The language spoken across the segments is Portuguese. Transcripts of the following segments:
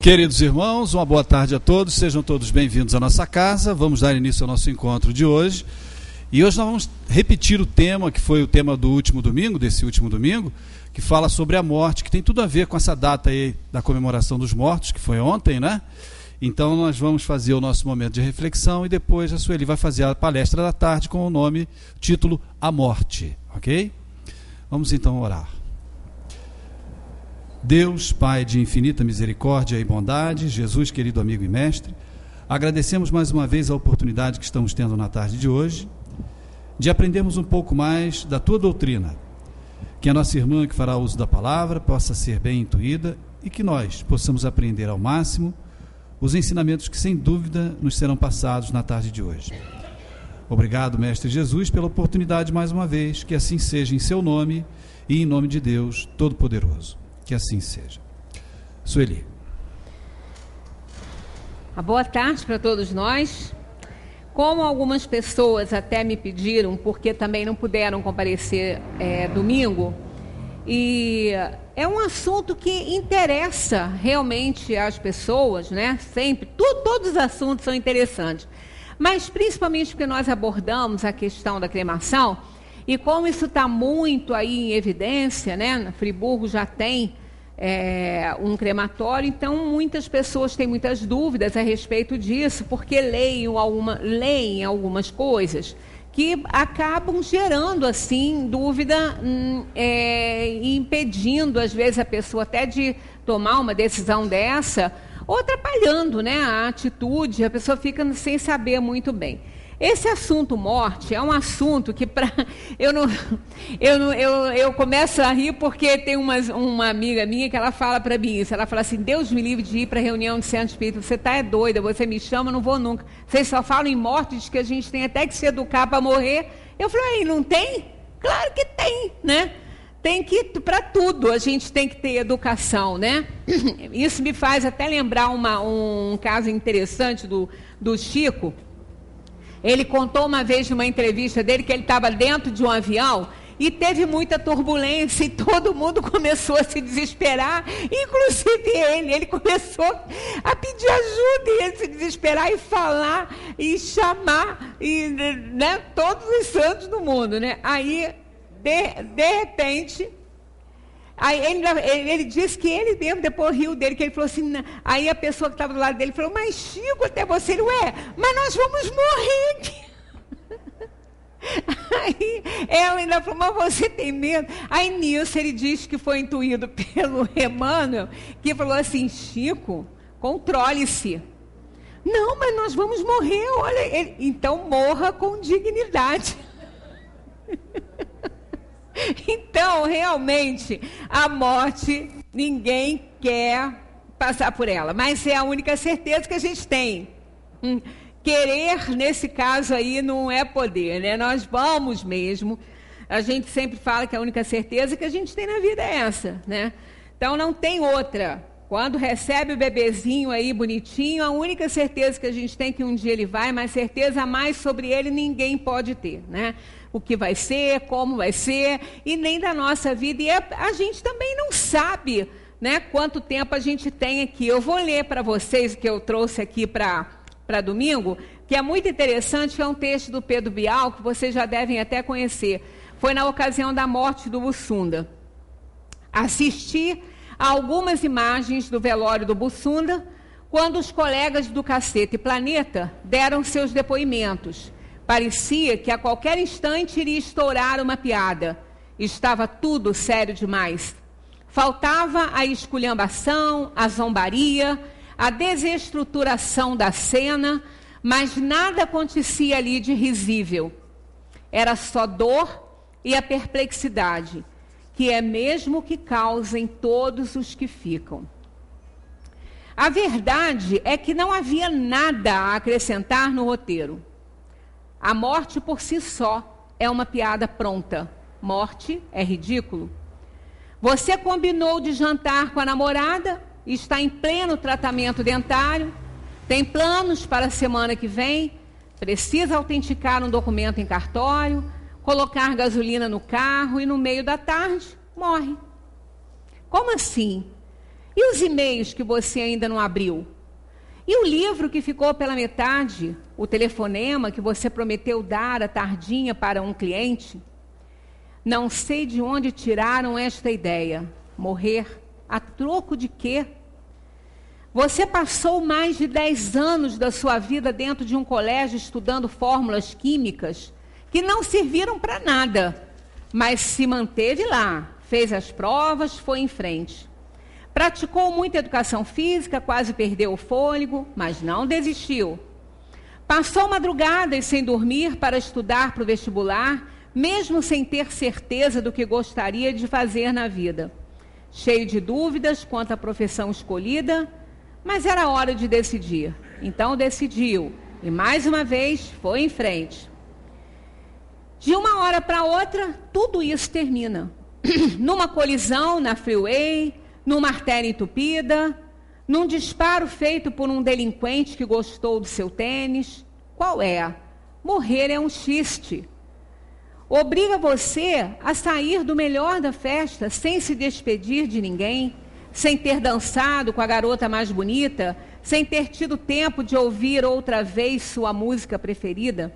Queridos irmãos, uma boa tarde a todos, sejam todos bem-vindos à nossa casa. Vamos dar início ao nosso encontro de hoje. E hoje nós vamos repetir o tema, que foi o tema do último domingo, desse último domingo, que fala sobre a morte, que tem tudo a ver com essa data aí da comemoração dos mortos, que foi ontem, né? Então nós vamos fazer o nosso momento de reflexão e depois a Sueli vai fazer a palestra da tarde com o título A Morte, ok? Vamos então orar. Deus, Pai de infinita misericórdia e bondade, Jesus, querido amigo e mestre, agradecemos mais uma vez a oportunidade que estamos tendo na tarde de hoje, de aprendermos um pouco mais da Tua doutrina, que a nossa irmã que fará uso da palavra possa ser bem intuída e que nós possamos aprender ao máximo os ensinamentos que sem dúvida nos serão passados na tarde de hoje. Obrigado, Mestre Jesus, pela oportunidade mais uma vez, que assim seja em Seu nome e em nome de Deus Todo-Poderoso. Que assim seja. Sueli. Boa tarde para todos nós. Como algumas pessoas até me pediram, porque também não puderam comparecer domingo, e é um assunto que interessa realmente às pessoas, né? Sempre, todos os assuntos são interessantes, mas principalmente porque nós abordamos a questão da cremação. E como isso está muito aí em evidência, né? Na Friburgo já tem um crematório, então muitas pessoas têm muitas dúvidas a respeito disso, porque leem algumas coisas que acabam gerando assim dúvida e impedindo às vezes a pessoa até de tomar uma decisão dessa, ou atrapalhando, né, a atitude, a pessoa fica sem saber muito bem. Esse assunto morte é um assunto que eu começo a rir porque tem uma amiga minha que ela fala para mim isso. Ela fala assim: Deus me livre de ir para a reunião de centro espírita. Você está doida, você me chama, eu não vou nunca. Vocês só falam em morte, diz que a gente tem até que se educar para morrer. Eu falei: não tem? Claro que tem, né? Tem que, para tudo, a gente tem que ter educação, né? Isso me faz até lembrar um caso interessante do Chico. Ele contou uma vez numa entrevista dele que ele estava dentro de um avião e teve muita turbulência e todo mundo começou a se desesperar, inclusive ele começou a pedir ajuda e ele se desesperar e falar e chamar, e, né, todos os santos do mundo, né? Aí, de repente... Aí ele disse que ele mesmo depois riu dele, que ele falou assim, aí a pessoa que estava do lado dele falou: mas Chico, até você, mas nós vamos morrer aqui. Aí ela ainda falou: mas você tem medo? Aí nisso ele disse que foi intuído pelo Emmanuel, que falou assim: Chico, controle-se. Não, mas nós vamos morrer, olha, então morra com dignidade. Então, realmente, a morte, ninguém quer passar por ela, mas é a única certeza que a gente tem. Querer, nesse caso aí, não é poder, né? Nós vamos mesmo. A gente sempre fala que a única certeza que a gente tem na vida é essa, né? Então, não tem outra. Quando recebe o bebezinho aí bonitinho, a única certeza que a gente tem é que um dia ele vai, mas certeza a mais sobre ele ninguém pode ter, né? O que vai ser, como vai ser, e nem da nossa vida. E a gente também não sabe, né, quanto tempo a gente tem aqui. Eu vou ler para vocês o que eu trouxe aqui para domingo, que é muito interessante, que é um texto do Pedro Bial, que vocês já devem até conhecer. Foi na ocasião da morte do Bussunda. Assisti a algumas imagens do velório do Bussunda, quando os colegas do Cacete e Planeta deram seus depoimentos. Parecia que a qualquer instante iria estourar uma piada. Estava tudo sério demais. Faltava a esculhambação, a zombaria, a desestruturação da cena, mas nada acontecia ali de risível. Era só dor e a perplexidade, que é mesmo que causem todos os que ficam. A verdade é que não havia nada a acrescentar no roteiro. A morte por si só é uma piada pronta. Morte é ridículo. Você combinou de jantar com a namorada, está em pleno tratamento dentário, tem planos para a semana que vem, precisa autenticar um documento em cartório, colocar gasolina no carro e no meio da tarde morre. Como assim? E os e-mails que você ainda não abriu? E o livro que ficou pela metade? O telefonema que você prometeu dar à tardinha para um cliente? Não sei de onde tiraram esta ideia. Morrer a troco de quê? Você passou mais de 10 anos da sua vida dentro de um colégio estudando fórmulas químicas que não serviram para nada, mas se manteve lá, fez as provas, foi em frente. Praticou muita educação física, quase perdeu o fôlego, mas não desistiu. Passou madrugadas sem dormir para estudar para o vestibular, mesmo sem ter certeza do que gostaria de fazer na vida. Cheio de dúvidas quanto à profissão escolhida, mas era hora de decidir. Então decidiu e mais uma vez foi em frente. De uma hora para outra, tudo isso termina. Numa colisão na freeway, numa artéria entupida, num disparo feito por um delinquente que gostou do seu tênis. Qual é? Morrer é um xiste. Obriga você a sair do melhor da festa sem se despedir de ninguém, sem ter dançado com a garota mais bonita, sem ter tido tempo de ouvir outra vez sua música preferida.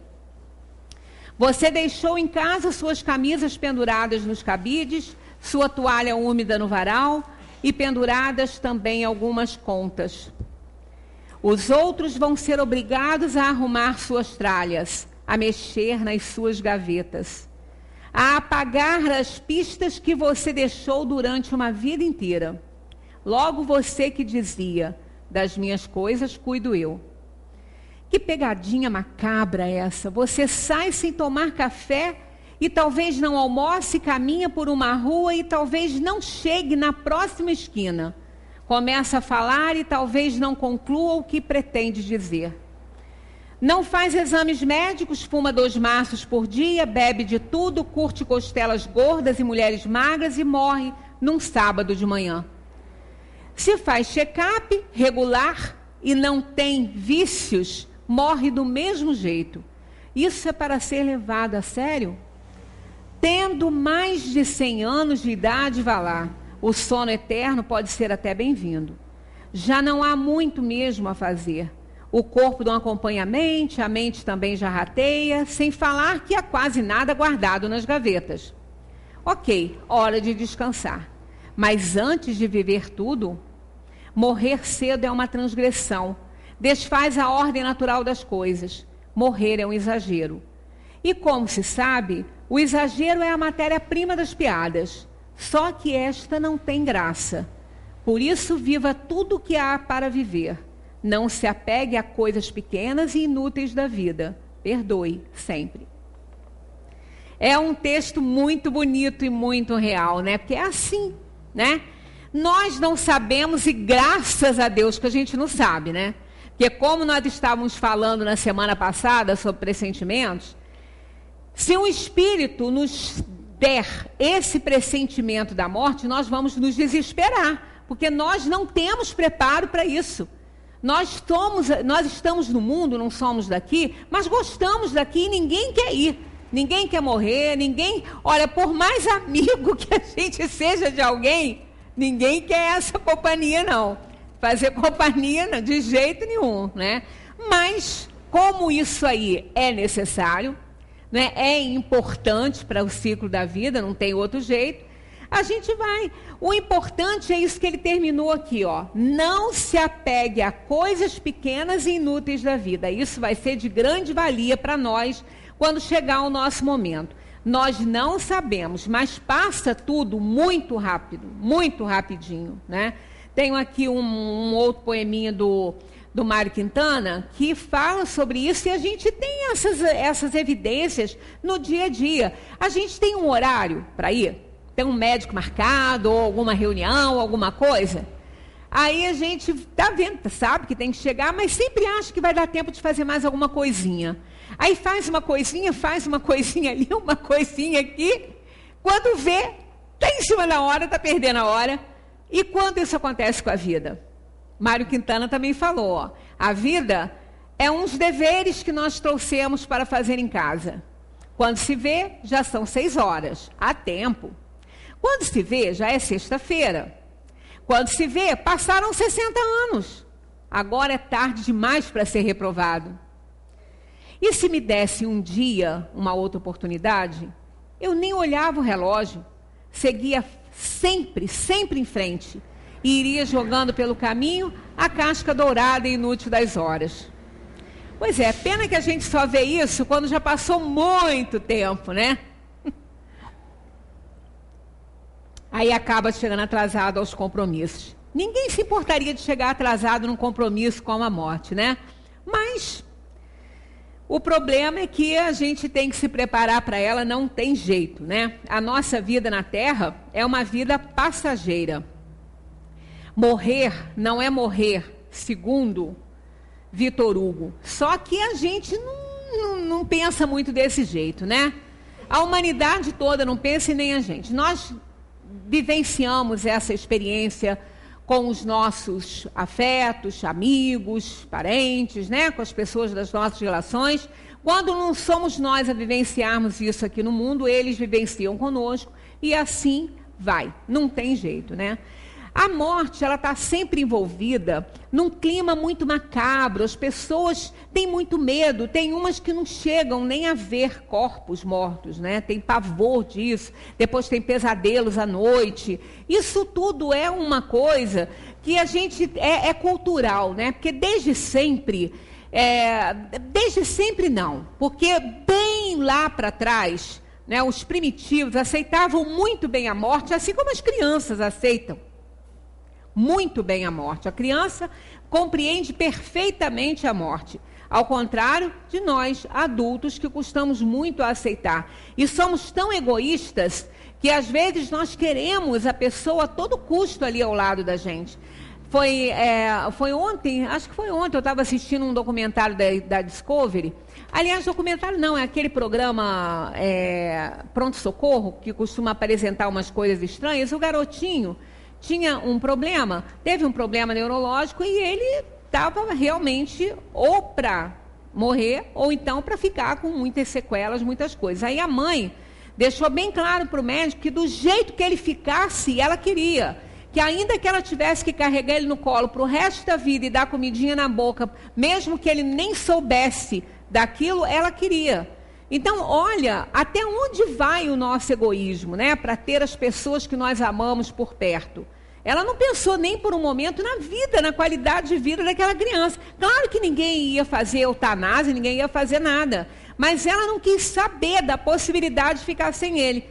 Você deixou em casa suas camisas penduradas nos cabides, sua toalha úmida no varal e penduradas também algumas contas. Os outros vão ser obrigados a arrumar suas tralhas, a mexer nas suas gavetas, a apagar as pistas que você deixou durante uma vida inteira. Logo você que dizia, das minhas coisas cuido eu. Que pegadinha macabra essa. Você sai sem tomar café e talvez não almoce, caminha por uma rua e talvez não chegue na próxima esquina. Começa a falar e talvez não conclua o que pretende dizer. Não faz exames médicos, fuma 2 maços por dia, bebe de tudo, curte costelas gordas e mulheres magras e morre num sábado de manhã. Se faz check-up regular e não tem vícios, morre do mesmo jeito. Isso é para ser levado a sério? Tendo mais de 100 anos de idade, vá lá. O sono eterno pode ser até bem-vindo. Já não há muito mesmo a fazer. O corpo não acompanha a mente também já rateia, sem falar que há quase nada guardado nas gavetas. Ok, hora de descansar. Mas antes de viver tudo, morrer cedo é uma transgressão. Desfaz a ordem natural das coisas. Morrer é um exagero. E como se sabe, o exagero é a matéria-prima das piadas. Só que esta não tem graça. Por isso, viva tudo o que há para viver. Não se apegue a coisas pequenas e inúteis da vida. Perdoe sempre. É um texto muito bonito e muito real, né? Porque é assim, né? Nós não sabemos e graças a Deus que a gente não sabe, né? Porque como nós estávamos falando na semana passada sobre pressentimentos, se um espírito nos der esse pressentimento da morte, nós vamos nos desesperar, porque nós não temos preparo para isso. Nós estamos no mundo, não somos daqui, mas gostamos daqui e ninguém quer ir. Ninguém quer morrer, ninguém... Olha, por mais amigo que a gente seja de alguém, ninguém quer essa companhia, não. Fazer companhia de jeito nenhum, né? Mas, como isso aí é necessário, né, é importante para o ciclo da vida, não tem outro jeito, a gente vai. O importante é isso que ele terminou aqui, ó. Não se apegue a coisas pequenas e inúteis da vida. Isso vai ser de grande valia para nós quando chegar o nosso momento. Nós não sabemos, mas passa tudo muito rápido, muito rapidinho, né? Tenho aqui um outro poeminha do Mário Quintana que fala sobre isso e a gente tem essas evidências no dia a dia. A gente tem um horário para ir? Tem um médico marcado, ou alguma reunião, alguma coisa? Aí a gente está vendo, sabe que tem que chegar, mas sempre acha que vai dar tempo de fazer mais alguma coisinha. Aí faz uma coisinha ali, uma coisinha aqui. Quando vê, está em cima da hora, está perdendo a hora. E quando isso acontece com a vida? Mário Quintana também falou, ó, a vida é uns deveres que nós trouxemos para fazer em casa. Quando se vê, já são 6 horas, há tempo. Quando se vê, já é sexta-feira. Quando se vê, passaram 60 anos. Agora é tarde demais para ser reprovado. E se me desse um dia uma outra oportunidade, eu nem olhava o relógio, seguia sempre, sempre em frente, e iria jogando pelo caminho a casca dourada e inútil das horas. Pois é, pena que a gente só vê isso quando já passou muito tempo, né? Aí acaba chegando atrasado aos compromissos. Ninguém se importaria de chegar atrasado num compromisso com a morte, né? Mas o problema é que a gente tem que se preparar para ela, não tem jeito, né? A nossa vida na Terra é uma vida passageira. Morrer não é morrer, segundo Vitor Hugo. Só que a gente não pensa muito desse jeito, né? A humanidade toda não pensa e nem a gente. Nós vivenciamos essa experiência com os nossos afetos, amigos, parentes, né? Com as pessoas das nossas relações. Quando não somos nós a vivenciarmos isso aqui no mundo, eles vivenciam conosco e assim vai. Não tem jeito, né? A morte, ela está sempre envolvida num clima muito macabro. As pessoas têm muito medo. Tem umas que não chegam nem a ver corpos mortos, né? Tem pavor disso. Depois tem pesadelos à noite. Isso tudo é uma coisa que a gente é cultural, né? Porque desde sempre não. Porque bem lá para trás, né, os primitivos aceitavam muito bem a morte, assim como as crianças aceitam muito bem a morte. A criança compreende perfeitamente a morte, ao contrário de nós, adultos, que custamos muito a aceitar. E somos tão egoístas que às vezes nós queremos a pessoa a todo custo ali ao lado da gente. Foi ontem, acho que foi ontem, eu estava assistindo um documentário da Discovery. Aliás, documentário não, é aquele programa Pronto Socorro, que costuma apresentar umas coisas estranhas. O garotinho tinha um problema, teve um problema neurológico e ele estava realmente ou para morrer ou então para ficar com muitas sequelas, muitas coisas. Aí a mãe deixou bem claro para o médico que do jeito que ele ficasse, ela queria. Que ainda que ela tivesse que carregar ele no colo para o resto da vida e dar comidinha na boca, mesmo que ele nem soubesse daquilo, ela queria. Então, olha, até onde vai o nosso egoísmo, né? Para ter as pessoas que nós amamos por perto. Ela não pensou nem por um momento na vida, na qualidade de vida daquela criança. Claro que ninguém ia fazer eutanásia, ninguém ia fazer nada. Mas ela não quis saber da possibilidade de ficar sem ele.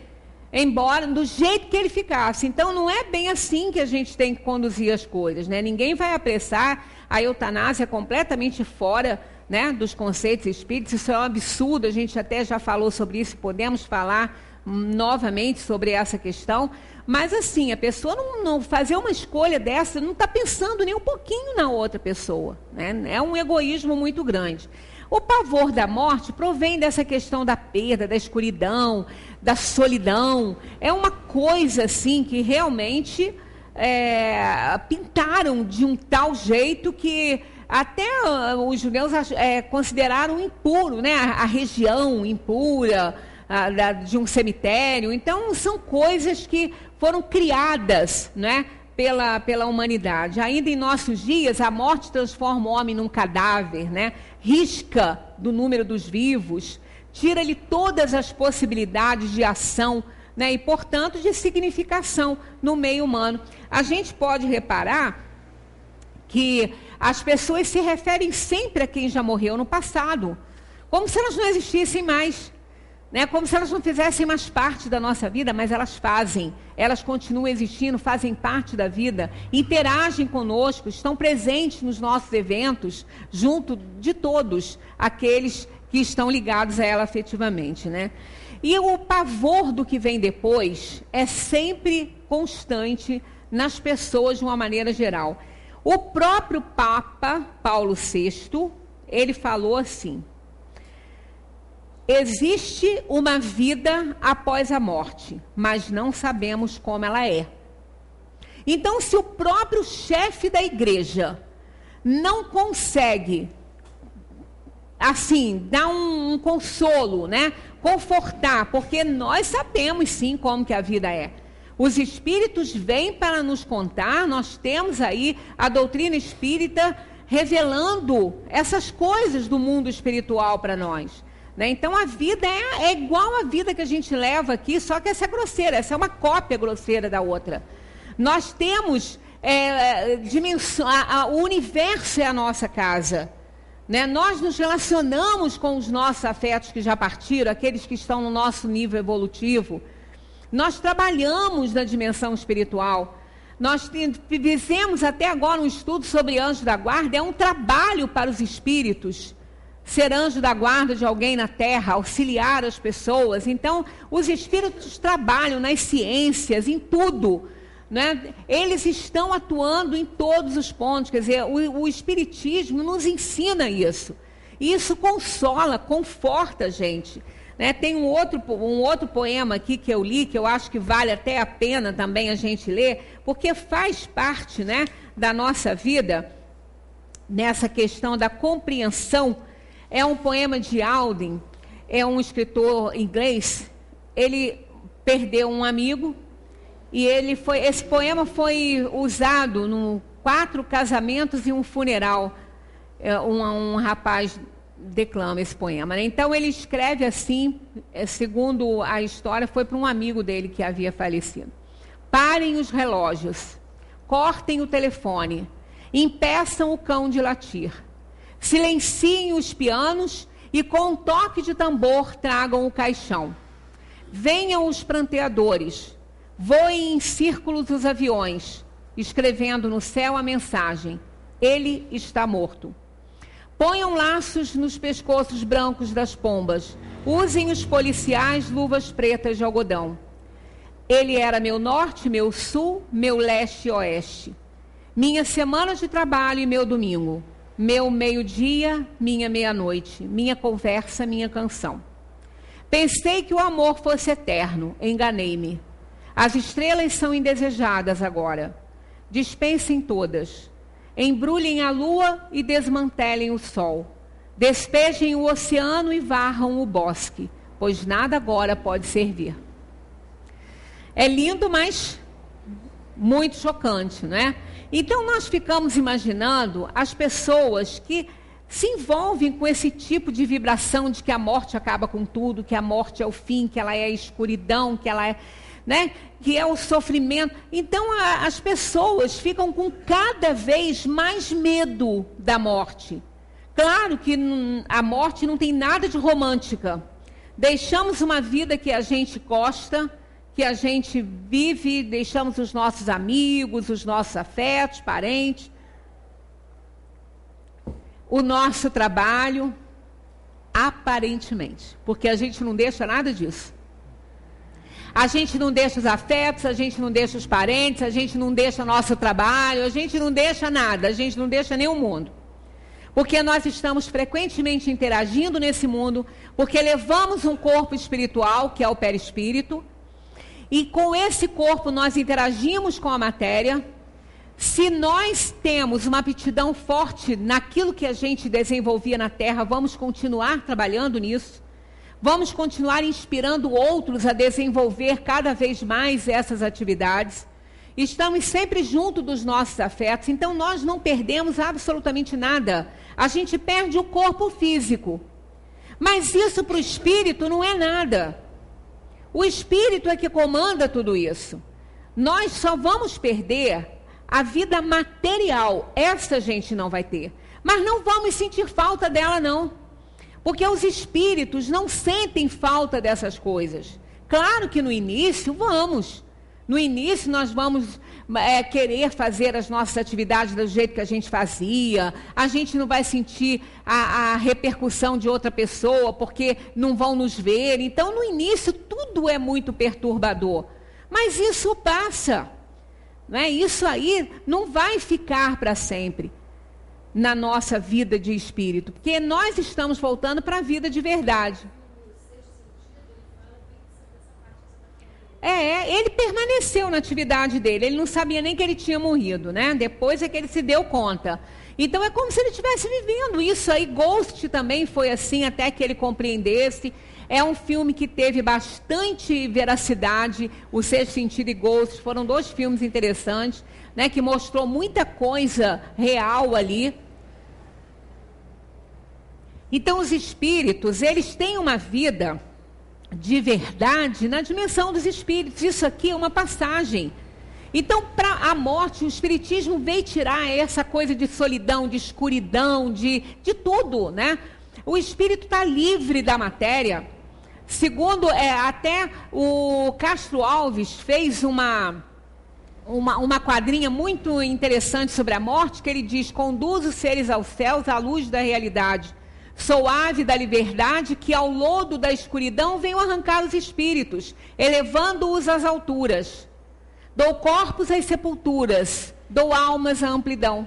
Embora, do jeito que ele ficasse. Então, não é bem assim que a gente tem que conduzir as coisas, né? Ninguém vai apressar. A eutanásia completamente fora, né, dos conceitos espíritas. Isso é um absurdo, a gente até já falou sobre isso, podemos falar novamente sobre essa questão. Mas assim, a pessoa não fazer uma escolha dessa, não está pensando nem um pouquinho na outra pessoa, né? É um egoísmo muito grande. O pavor da morte provém dessa questão da perda, da escuridão, da solidão. É uma coisa assim que realmente pintaram de um tal jeito que até os judeus consideraram impuro, né? A região impura de um cemitério. Então, são coisas que foram criadas, né, pela humanidade. Ainda em nossos dias, a morte transforma o homem num cadáver, né? Risca do número dos vivos, tira-lhe todas as possibilidades de ação, né, e, portanto, de significação no meio humano. A gente pode reparar que as pessoas se referem sempre a quem já morreu no passado, como se elas não existissem mais, né? Como se elas não fizessem mais parte da nossa vida, mas elas fazem. Elas continuam existindo, fazem parte da vida, interagem conosco, estão presentes nos nossos eventos, junto de todos aqueles que estão ligados a ela afetivamente, né? E o pavor do que vem depois é sempre constante nas pessoas de uma maneira geral. O próprio Papa Paulo VI, ele falou assim: existe uma vida após a morte, mas não sabemos como ela é. Então, se o próprio chefe da igreja não consegue, assim, dar um consolo, né? Confortar, porque nós sabemos sim como que a vida é. Os espíritos vêm para nos contar, nós temos aí a doutrina espírita revelando essas coisas do mundo espiritual para nós. Né? Então a vida é igual à vida que a gente leva aqui, só que essa é grosseira, essa é uma cópia grosseira da outra. Nós temos o universo é a nossa casa. Né? Nós nos relacionamos com os nossos afetos que já partiram, aqueles que estão no nosso nível evolutivo. Nós trabalhamos na dimensão espiritual. Nós fizemos até agora um estudo sobre anjo da guarda, é um trabalho para os espíritos. Ser anjo da guarda de alguém na Terra, auxiliar as pessoas. Então, os espíritos trabalham nas ciências, em tudo. Né? Eles estão atuando em todos os pontos. Quer dizer, o espiritismo nos ensina isso. E isso consola, conforta a gente. Né? Tem um outro poema aqui que eu li, que eu acho que vale até a pena também a gente ler, porque faz parte, né, da nossa vida, nessa questão da compreensão. É um poema de Alden, é um escritor inglês. Ele perdeu um amigo e esse poema foi usado em 4 casamentos e um funeral. Um rapaz declama esse poema. Né? Então ele escreve assim, segundo a história, foi para um amigo dele que havia falecido. Parem os relógios, cortem o telefone, impeçam o cão de latir. Silenciem os pianos e com um toque de tambor tragam o caixão. Venham os pranteadores, voem em círculos os aviões, escrevendo no céu a mensagem: ele está morto. Ponham laços nos pescoços brancos das pombas, usem os policiais luvas pretas de algodão. Ele era meu norte, meu sul, meu leste e oeste. Minha semana de trabalho e meu domingo. Meu meio-dia, minha meia-noite, minha conversa, minha canção. Pensei que o amor fosse eterno, enganei-me. As estrelas são indesejadas agora. Dispensem todas. Embrulhem a lua e desmantelem o sol. Despejem o oceano e varram o bosque, pois nada agora pode servir. É lindo, mas muito chocante, não é? Então, nós ficamos imaginando as pessoas que se envolvem com esse tipo de vibração de que a morte acaba com tudo, que a morte é o fim, que ela é a escuridão, que ela é, né, que é o sofrimento. Então, as pessoas ficam com cada vez mais medo da morte. Claro que a morte não tem nada de romântica. Deixamos uma vida que a gente gosta, que a gente vive, deixamos os nossos amigos, os nossos afetos, parentes, o nosso trabalho, aparentemente, porque a gente não deixa nada disso. A gente não deixa os afetos, a gente não deixa os parentes, a gente não deixa o nosso trabalho, a gente não deixa nada, a gente não deixa nem o mundo. Porque nós estamos frequentemente interagindo nesse mundo, porque levamos um corpo espiritual, que é o perispírito, e com esse corpo nós interagimos com a matéria. Se nós temos uma aptidão forte naquilo que a gente desenvolvia na Terra, vamos continuar trabalhando nisso. Vamos continuar inspirando outros a desenvolver cada vez mais essas atividades. Estamos sempre junto dos nossos afetos, então nós não perdemos absolutamente nada. A gente perde o corpo físico. Mas isso para o espírito não é nada. O espírito é que comanda tudo isso. Nós só vamos perder a vida material. Essa a gente não vai ter. Mas não vamos sentir falta dela, não. Porque os espíritos não sentem falta dessas coisas. Claro que no início, vamos. No início nós vamos querer fazer as nossas atividades do jeito que a gente fazia. A gente não vai sentir a repercussão de outra pessoa porque não vão nos ver. Então, no início, tudo é muito perturbador. Mas isso passa. Não é? Isso aí não vai ficar para sempre na nossa vida de espírito. Porque nós estamos voltando para a vida de verdade. Ele permaneceu na atividade dele, ele não sabia nem que ele tinha morrido, né? Depois é que ele se deu conta. Então é como se ele estivesse vivendo isso aí. Ghost também foi assim, até que ele compreendesse. É um filme que teve bastante veracidade. O Sexto Sentido e Ghost foram 2 filmes interessantes, né, que mostrou muita coisa real ali. Então os espíritos, eles têm uma vida de verdade na dimensão dos espíritos. Isso aqui é uma passagem. Então, para a morte, o Espiritismo veio tirar essa coisa de solidão, de escuridão, de tudo, né? O espírito está livre da matéria. Segundo, até o Castro Alves fez uma quadrinha muito interessante sobre a morte, que ele diz: conduz os seres aos céus à luz da realidade. Sou ave da liberdade que ao lodo da escuridão venho arrancar os espíritos, elevando-os às alturas. Dou corpos às sepulturas, dou almas à amplidão.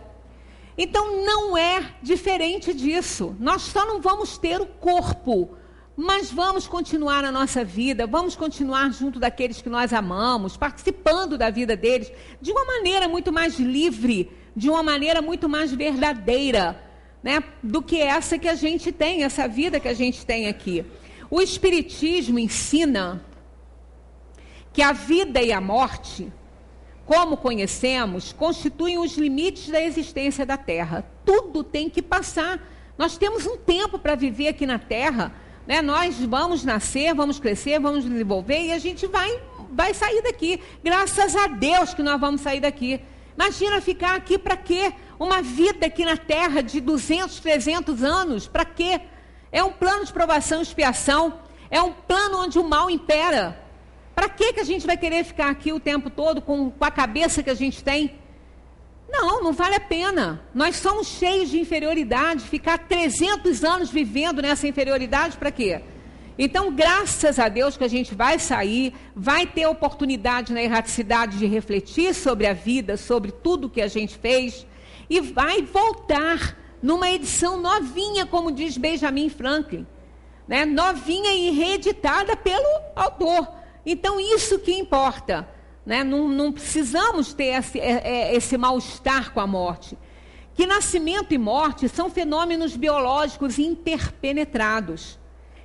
Então não é diferente disso. Nós só não vamos ter o corpo, mas vamos continuar na nossa vida, vamos continuar junto daqueles que nós amamos, participando da vida deles, de uma maneira muito mais livre, de uma maneira muito mais verdadeira, né, do que essa que a gente tem, essa vida que a gente tem aqui. O Espiritismo ensina que a vida e a morte, como conhecemos, constituem os limites da existência da Terra. Tudo tem que passar. Nós temos um tempo para viver aqui na Terra, né? Nós vamos nascer, vamos crescer, vamos desenvolver e a gente vai sair daqui. Graças a Deus que nós vamos sair daqui. Imagina ficar aqui para quê? Uma vida aqui na Terra de 200, 300 anos, para quê? É um plano de provação e expiação, é um plano onde o mal impera. Para que a gente vai querer ficar aqui o tempo todo com a cabeça que a gente tem? Não vale a pena. Nós somos cheios de inferioridade. Ficar 300 anos vivendo nessa inferioridade, para quê? Então, graças a Deus que a gente vai sair, vai ter oportunidade na erraticidade de refletir sobre a vida, sobre tudo que a gente fez, e vai voltar numa edição novinha, como diz Benjamin Franklin, né? Novinha e reeditada pelo autor. Então, isso que importa, né? Não precisamos ter esse mal-estar com a morte. Que nascimento e morte são fenômenos biológicos interpenetrados.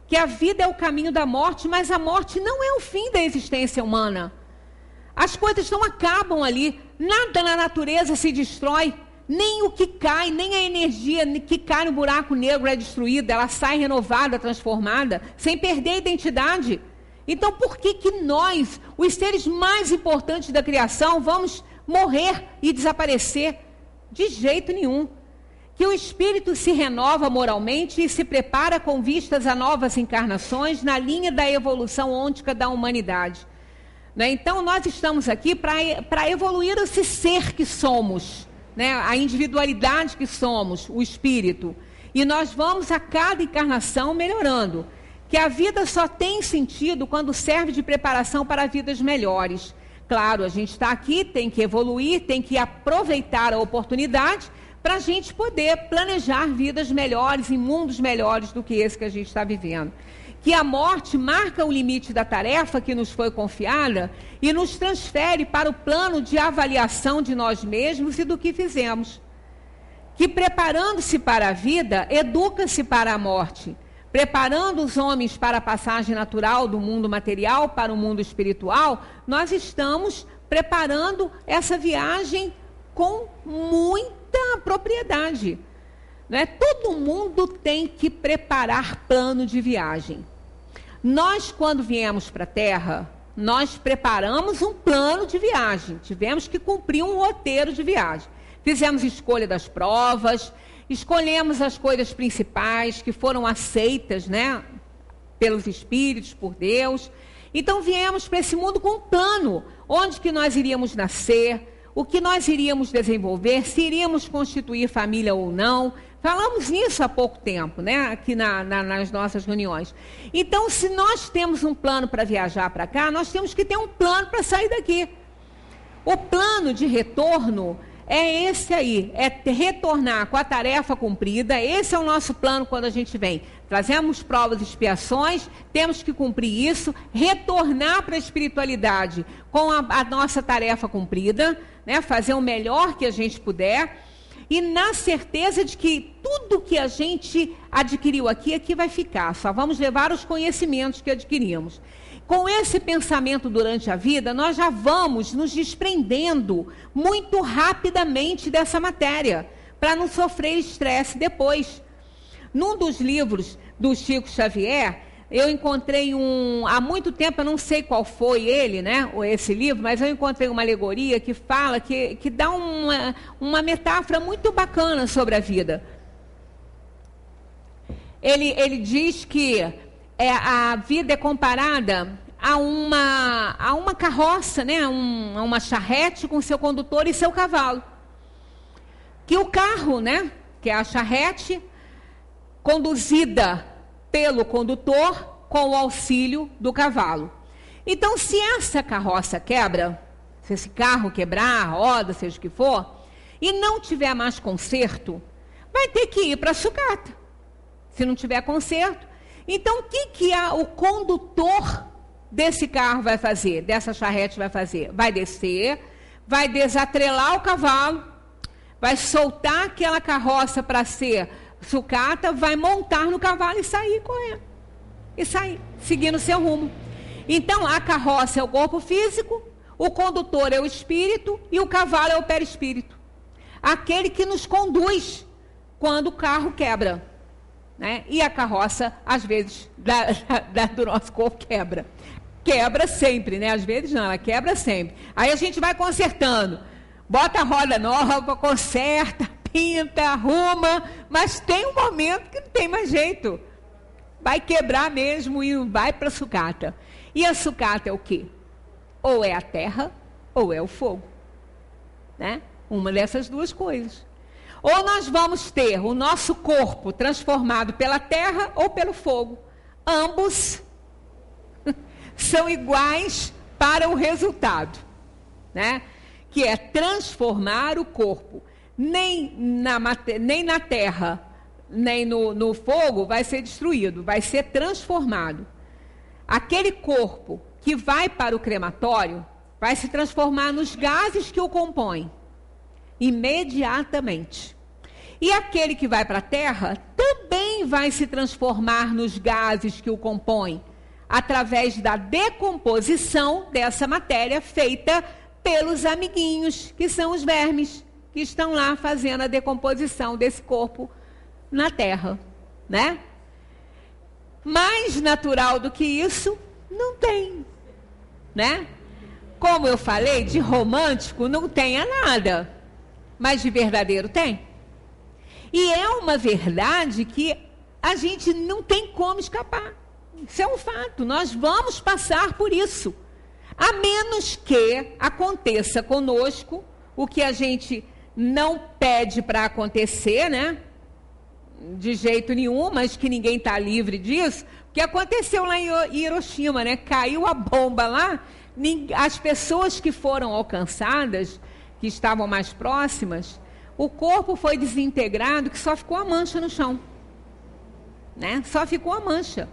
Que a vida é o caminho da morte, mas a morte não é o fim da existência humana. As coisas não acabam ali, nada na natureza se destrói, nem o que cai, nem a energia que cai no buraco negro é destruída, ela sai renovada, transformada, sem perder a identidade. Então, por que nós, os seres mais importantes da criação, vamos morrer e desaparecer? De jeito nenhum. Que o espírito se renova moralmente e se prepara com vistas a novas encarnações na linha da evolução ôntica da humanidade. Né? Então, nós estamos aqui para evoluir esse ser que somos, né? A individualidade que somos, o espírito. E nós vamos a cada encarnação melhorando. Que a vida só tem sentido quando serve de preparação para vidas melhores. Claro, a gente está aqui, tem que evoluir, tem que aproveitar a oportunidade para a gente poder planejar vidas melhores, em mundos melhores do que esse que a gente está vivendo. Que a morte marca o limite da tarefa que nos foi confiada e nos transfere para o plano de avaliação de nós mesmos e do que fizemos. Que preparando-se para a vida, educa-se para a morte, preparando os homens para a passagem natural do mundo material para o mundo espiritual. Nós estamos preparando essa viagem com muita propriedade. Né? Todo mundo tem que preparar plano de viagem. Nós, quando viemos para a Terra, nós preparamos um plano de viagem. Tivemos que cumprir um roteiro de viagem. Fizemos escolha das provas, escolhemos as coisas principais que foram aceitas, né, pelos espíritos, por Deus. Então viemos para esse mundo com um plano, onde que nós iríamos nascer, o que nós iríamos desenvolver, se iríamos constituir família ou não. Falamos nisso há pouco tempo, né, aqui nas nossas reuniões. Então, se nós temos um plano para viajar para cá, nós temos que ter um plano para sair daqui. O plano de retorno é esse aí, é retornar com a tarefa cumprida. Esse é o nosso plano quando a gente vem. Trazemos provas e expiações, temos que cumprir isso, retornar para a espiritualidade com a nossa tarefa cumprida, né? Fazer o melhor que a gente puder. e na certeza de que tudo que a gente adquiriu aqui vai ficar. Só vamos levar os conhecimentos que adquirimos. Com esse pensamento durante a vida, nós já vamos nos desprendendo muito rapidamente dessa matéria, para não sofrer estresse depois. Num dos livros do Chico Xavier, eu encontrei há muito tempo, eu não sei qual foi ele, né, ou esse livro, mas eu encontrei uma alegoria que fala, que dá uma metáfora muito bacana sobre a vida. Ele diz que a vida é comparada a uma carroça, né, a uma charrete com seu condutor e seu cavalo. Que o carro, né, que é a charrete, conduzida pelo condutor com o auxílio do cavalo. Então, se essa carroça quebra, se esse carro quebrar, roda, seja o que for, e não tiver mais conserto, vai ter que ir para a sucata. Se não tiver conserto. Então, o que o condutor desse carro vai fazer, dessa charrete vai fazer? Vai descer, vai desatrelar o cavalo, vai soltar aquela carroça para ser sucata, vai montar no cavalo e sair correndo. E sair, seguindo o seu rumo. Então, a carroça é o corpo físico, o condutor é o espírito e o cavalo é o perispírito. Aquele que nos conduz quando o carro quebra. Né? E a carroça, às vezes, do nosso corpo quebra. Quebra sempre, né? Às vezes não, ela quebra sempre. Aí a gente vai consertando. Bota a roda nova, conserta, pinta, arruma, mas tem um momento que não tem mais jeito. Vai quebrar mesmo e vai para a sucata. E a sucata é o quê? Ou é a terra, ou é o fogo. Né? Uma dessas duas coisas. Ou nós vamos ter o nosso corpo transformado pela terra ou pelo fogo. Ambos são iguais para o resultado, né? Que é transformar o corpo. Nem na terra, nem no fogo vai ser destruído, vai ser transformado. Aquele corpo que vai para o crematório vai se transformar nos gases que o compõem. Imediatamente. E aquele que vai para a terra também vai se transformar nos gases que o compõem, através da decomposição dessa matéria feita pelos amiguinhos, que são os vermes, que estão lá fazendo a decomposição desse corpo na terra, né? Mais natural do que isso, não tem, né? Como eu falei, de romântico não tenha nada. Mas de verdadeiro tem. E é uma verdade que a gente não tem como escapar. Isso é um fato. Nós vamos passar por isso. A menos que aconteça conosco o que a gente não pede para acontecer, né? De jeito nenhum, mas que ninguém está livre disso. O que aconteceu lá em Hiroshima, né? Caiu a bomba lá. As pessoas que foram alcançadas, que estavam mais próximas, o corpo foi desintegrado, que só ficou a mancha no chão. Né? Só ficou a mancha.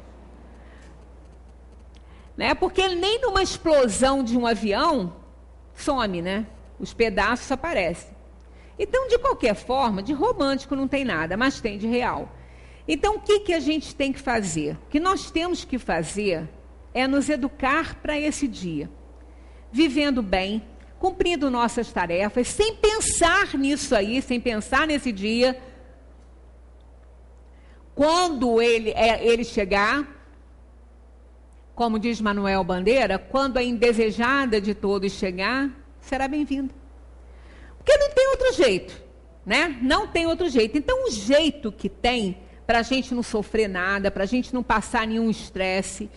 Né? Porque nem numa explosão de um avião some, né? Os pedaços aparecem. Então, de qualquer forma, de romântico não tem nada, mas tem de real. Então, o que a gente tem que fazer? O que nós temos que fazer é nos educar para esse dia. Vivendo bem, cumprindo nossas tarefas, sem pensar nisso aí, sem pensar nesse dia. Quando ele chegar, como diz Manuel Bandeira, quando a indesejada de todos chegar, será bem-vinda. Porque não tem outro jeito, né? Não tem outro jeito. Então, o jeito que tem para a gente não sofrer nada, para a gente não passar nenhum estresse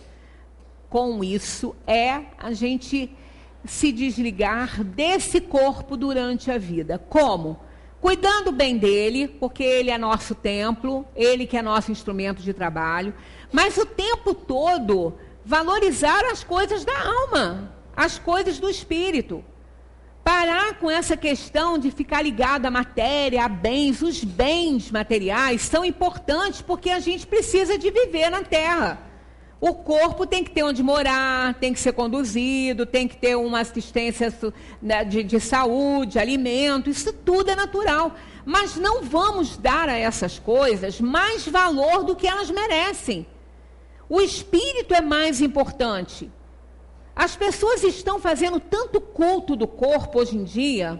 com isso, é a gente se desligar desse corpo durante a vida. Como? Cuidando bem dele, porque ele é nosso templo, ele que é nosso instrumento de trabalho, mas o tempo todo valorizar as coisas da alma, as coisas do espírito. Parar com essa questão de ficar ligado à matéria, a bens. Os bens materiais são importantes porque a gente precisa de viver na Terra. O corpo tem que ter onde morar, tem que ser conduzido, tem que ter uma assistência de saúde, alimento, isso tudo é natural. Mas não vamos dar a essas coisas mais valor do que elas merecem. O espírito é mais importante. As pessoas estão fazendo tanto culto do corpo hoje em dia.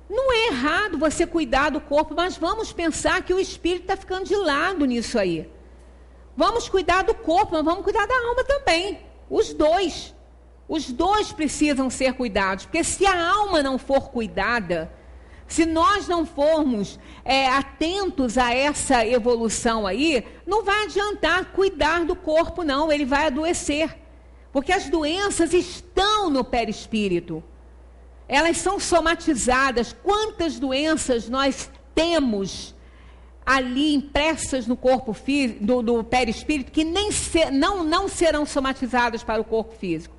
Não é errado você cuidar do corpo, mas vamos pensar que o espírito está ficando de lado nisso aí. Vamos cuidar do corpo, mas vamos cuidar da alma também. Os dois. Os dois precisam ser cuidados. Porque se a alma não for cuidada, se nós não formos atentos a essa evolução aí, não vai adiantar cuidar do corpo, não. Ele vai adoecer. Porque as doenças estão no perispírito. Elas são somatizadas. Quantas doenças nós temos ali impressas no corpo físico, do perispírito, que não serão somatizadas para o corpo físico.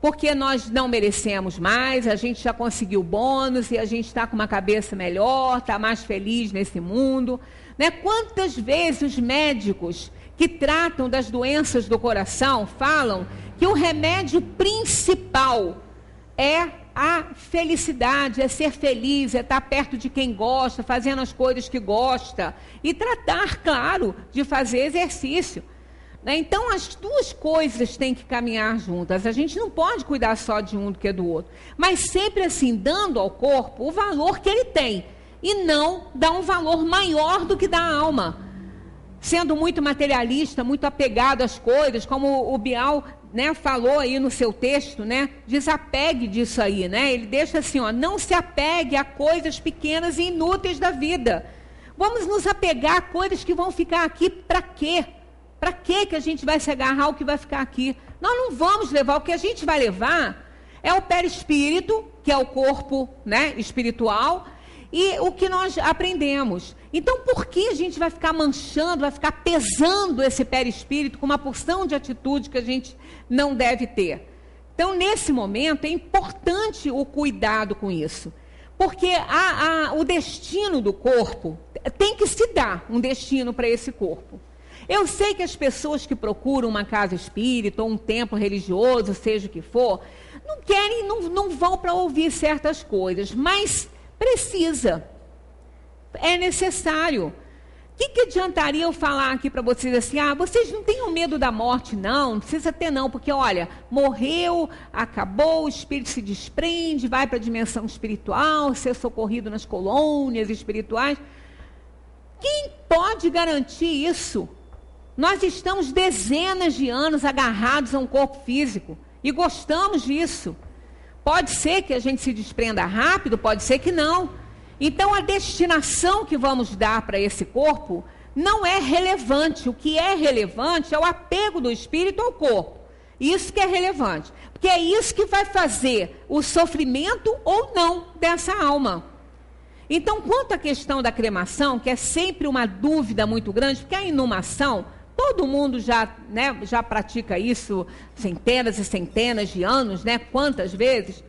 Porque nós não merecemos mais, a gente já conseguiu bônus e a gente está com uma cabeça melhor, está mais feliz nesse mundo. Né? Quantas vezes os médicos que tratam das doenças do coração falam que o remédio principal é a felicidade, é ser feliz, é estar perto de quem gosta, fazendo as coisas que gosta. E tratar, claro, de fazer exercício. Então, as duas coisas têm que caminhar juntas. A gente não pode cuidar só de um do que do outro. Mas sempre assim, dando ao corpo o valor que ele tem. E não dar um valor maior do que da alma. Sendo muito materialista, muito apegado às coisas, como o Bial, né, falou aí no seu texto, né, desapegue disso aí, né, ele deixa assim, ó, não se apegue a coisas pequenas e inúteis da vida. Vamos nos apegar a coisas que vão ficar aqui para quê? Para quê que a gente vai se agarrar ao que vai ficar aqui? Nós não vamos levar, o que a gente vai levar é o perispírito, que é o corpo, né, espiritual, e o que nós aprendemos. Então, por que a gente vai ficar manchando, vai ficar pesando esse perispírito com uma porção de atitude que a gente não deve ter? Então, nesse momento, é importante o cuidado com isso. Porque o destino do corpo, tem que se dar um destino para esse corpo. Eu sei que as pessoas que procuram uma casa espírita ou um templo religioso, seja o que for, não querem, não vão para ouvir certas coisas, mas precisa. É necessário. O que adiantaria eu falar aqui para vocês assim, vocês não tenham medo da morte, não precisa ter não, porque olha, morreu, acabou, o espírito se desprende, vai para a dimensão espiritual, ser socorrido nas colônias espirituais. Quem pode garantir isso? Nós estamos dezenas de anos agarrados a um corpo físico e gostamos disso. Pode ser que a gente se desprenda rápido, pode ser que não. Então, a destinação que vamos dar para esse corpo não é relevante. O que é relevante é o apego do espírito ao corpo. Isso que é relevante. Porque é isso que vai fazer o sofrimento ou não dessa alma. Então, quanto à questão da cremação, que é sempre uma dúvida muito grande, porque a inumação, todo mundo já pratica isso centenas e centenas de anos, né? Quantas vezes?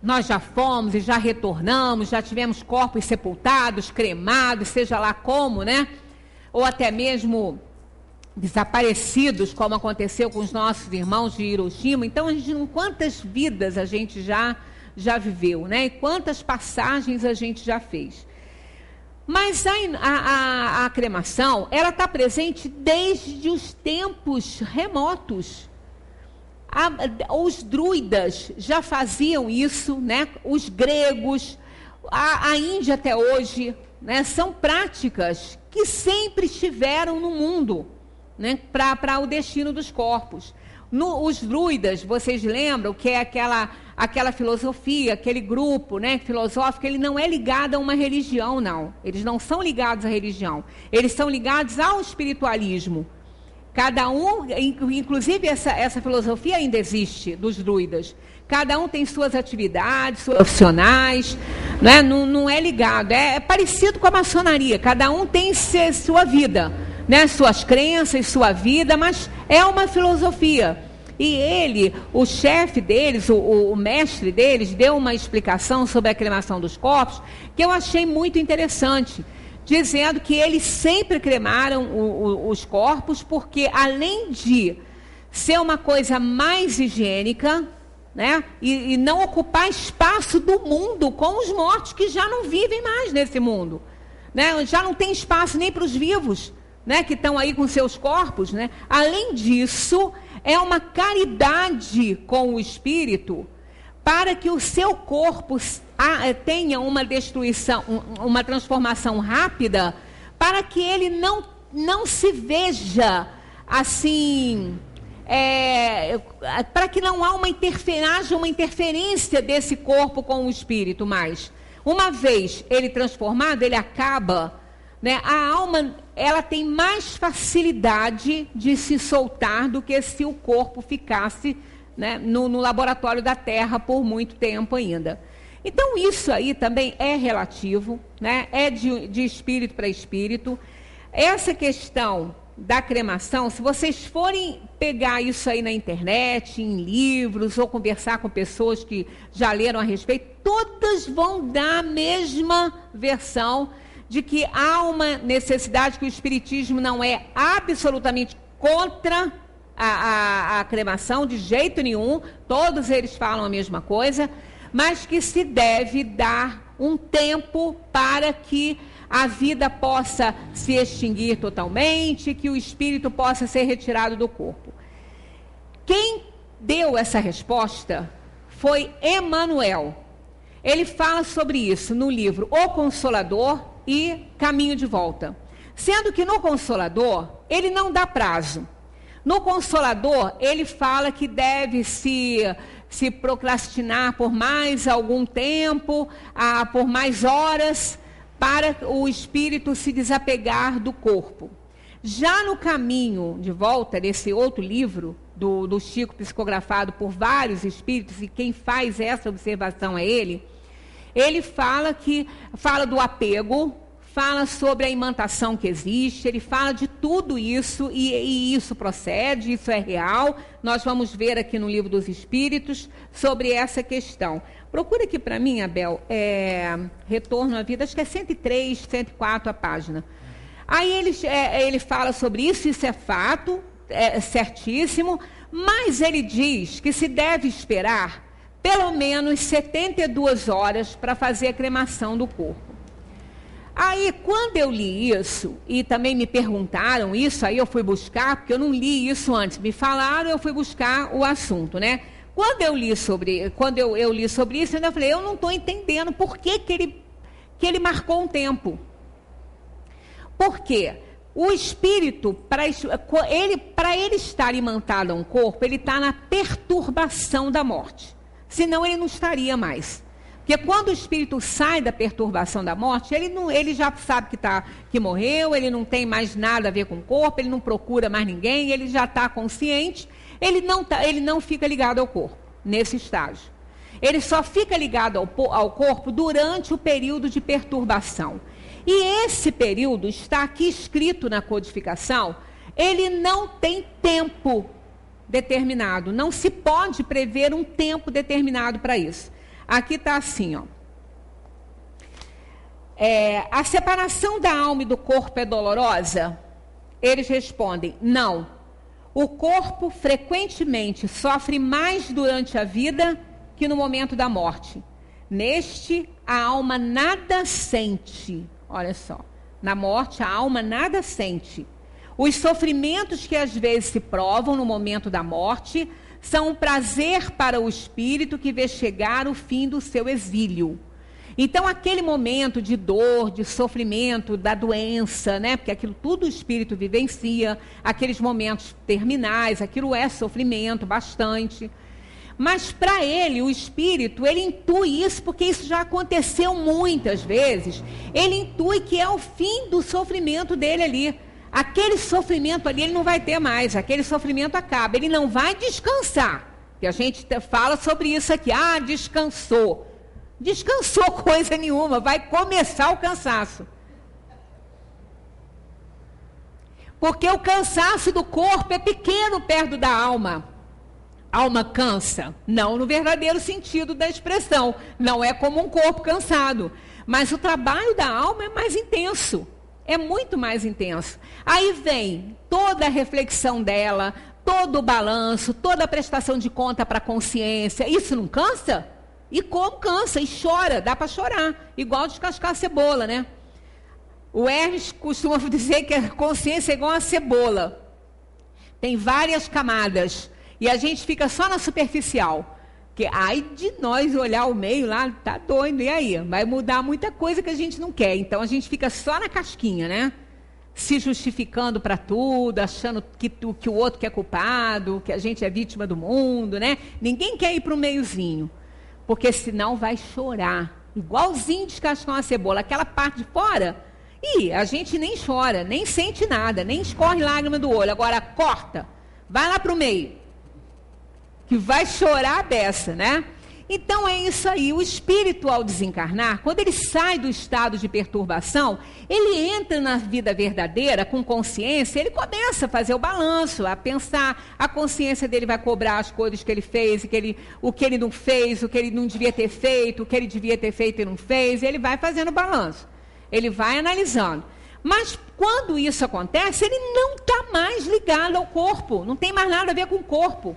Nós já fomos e já retornamos, já tivemos corpos sepultados, cremados, seja lá como, né? Ou até mesmo desaparecidos, como aconteceu com os nossos irmãos de Hiroshima. Então, quantas vidas a gente já viveu, né? E quantas passagens a gente já fez. Mas a cremação, ela está presente desde os tempos remotos. Os druidas já faziam isso, né? Os gregos, a Índia até hoje, né? São práticas que sempre estiveram no mundo, né? Para o destino dos corpos. Os druidas, vocês lembram que é aquela filosofia, aquele grupo, né, filosófico, ele não é ligado a uma religião, não. Eles não são ligados à religião. Eles são ligados ao espiritualismo. Cada um, inclusive essa filosofia ainda existe, dos druidas. Cada um tem suas atividades, suas profissionais, né? Não é ligado. É parecido com a maçonaria. Cada um tem sua vida, né? Suas crenças, sua vida, mas é uma filosofia. E ele, o chefe deles, o mestre deles, deu uma explicação sobre a cremação dos corpos que eu achei muito interessante. dizendo que eles sempre cremaram os corpos, porque além de ser uma coisa mais higiênica, né, e não ocupar espaço do mundo com os mortos que já não vivem mais nesse mundo, né, já não tem espaço nem para os vivos, né, que estão aí com seus corpos, né. Além disso, é uma caridade com o espírito para que o seu corpo tenha uma destruição, uma transformação rápida, para que ele não se veja assim, para que não haja uma interferência desse corpo com o espírito mais. Uma vez ele transformado, ele acaba, né, a alma ela tem mais facilidade de se soltar do que se o corpo ficasse, né, no laboratório da Terra por muito tempo ainda. Então isso aí também é relativo, né, é de espírito para espírito. Essa questão da cremação, se vocês forem pegar isso aí na internet, em livros, ou conversar com pessoas que já leram a respeito, todas vão dar a mesma versão de que há uma necessidade, que o espiritismo não é absolutamente contra a cremação, de jeito nenhum, todos eles falam a mesma coisa, mas que se deve dar um tempo para que a vida possa se extinguir totalmente, que o espírito possa ser retirado do corpo. Quem deu essa resposta foi Emmanuel. Ele fala sobre isso no livro O Consolador e Caminho de Volta. Sendo que no Consolador, ele não dá prazo. No Consolador, ele fala que deve se procrastinar por mais algum tempo, por mais horas, para o espírito se desapegar do corpo. Já no Caminho de Volta, desse outro livro, do Chico, psicografado por vários espíritos, e quem faz essa observação é ele fala do apego, fala sobre a imantação que existe, ele fala de tudo isso, e isso procede, isso é real. Nós vamos ver aqui no Livro dos Espíritos sobre essa questão. Procura aqui para mim, Abel, Retorno à Vida, acho que é 103, 104 a página. Aí ele fala sobre isso é fato, é certíssimo, mas ele diz que se deve esperar pelo menos 72 horas para fazer a cremação do corpo. Aí, quando eu li isso, e também me perguntaram isso, aí eu fui buscar, porque eu não li isso antes, me falaram, eu fui buscar o assunto, né? Quando eu li sobre isso, eu ainda falei, eu não estou entendendo por que ele marcou um tempo. Por quê? O espírito, para ele estar imantado a um corpo, ele está na perturbação da morte. Senão ele não estaria mais. Porque quando o espírito sai da perturbação da morte, ele já sabe que morreu, ele não tem mais nada a ver com o corpo, ele não procura mais ninguém, ele já está consciente, ele não fica ligado ao corpo, nesse estágio. Ele só fica ligado ao corpo durante o período de perturbação. E esse período está aqui escrito na codificação, ele não tem tempo determinado, não se pode prever um tempo determinado para isso. Aqui está assim, ó. A separação da alma e do corpo é dolorosa? Eles respondem, não. O corpo frequentemente sofre mais durante a vida que no momento da morte. Neste, a alma nada sente. Olha só, na morte a alma nada sente. Os sofrimentos que às vezes se provam no momento da morte são um prazer para o espírito que vê chegar o fim do seu exílio. Então, aquele momento de dor, de sofrimento, da doença, né? Porque aquilo tudo o espírito vivencia, aqueles momentos terminais, aquilo é sofrimento bastante. Mas para ele, o espírito, ele intui isso, porque isso já aconteceu muitas vezes. Ele intui que é o fim do sofrimento dele ali. Aquele sofrimento ali ele não vai ter mais, aquele sofrimento acaba, ele não vai descansar. Que a gente fala sobre isso aqui, descansou. Descansou coisa nenhuma, vai começar o cansaço. Porque o cansaço do corpo é pequeno perto da alma. A alma cansa, não no verdadeiro sentido da expressão, não é como um corpo cansado, mas o trabalho da alma é mais intenso. é muito mais intenso. Aí vem toda a reflexão dela, todo o balanço, toda a prestação de conta para a consciência. Isso não cansa? E como cansa? E chora, dá para chorar. Igual descascar a cebola, né? O Hermes costuma dizer que a consciência é igual a cebola. Tem várias camadas. E a gente fica só na superficial. Que ai de nós olhar o meio lá, tá doido, e aí? Vai mudar muita coisa que a gente não quer. Então a gente fica só na casquinha, né? Se justificando para tudo, achando que o outro que é culpado, que a gente é vítima do mundo, né? Ninguém quer ir para o meiozinho, porque senão vai chorar. Igualzinho descascar uma cebola, aquela parte de fora, e a gente nem chora, nem sente nada, nem escorre lágrima do olho. Agora corta, vai lá para o meio, que vai chorar a beça, né? Então é isso aí, o espírito ao desencarnar, quando ele sai do estado de perturbação, ele entra na vida verdadeira com consciência, ele começa a fazer o balanço, a pensar, a consciência dele vai cobrar as coisas que ele fez, o que ele não fez, o que ele não devia ter feito, o que ele devia ter feito e não fez, ele vai fazendo o balanço, ele vai analisando. Mas quando isso acontece, ele não está mais ligado ao corpo, não tem mais nada a ver com o corpo.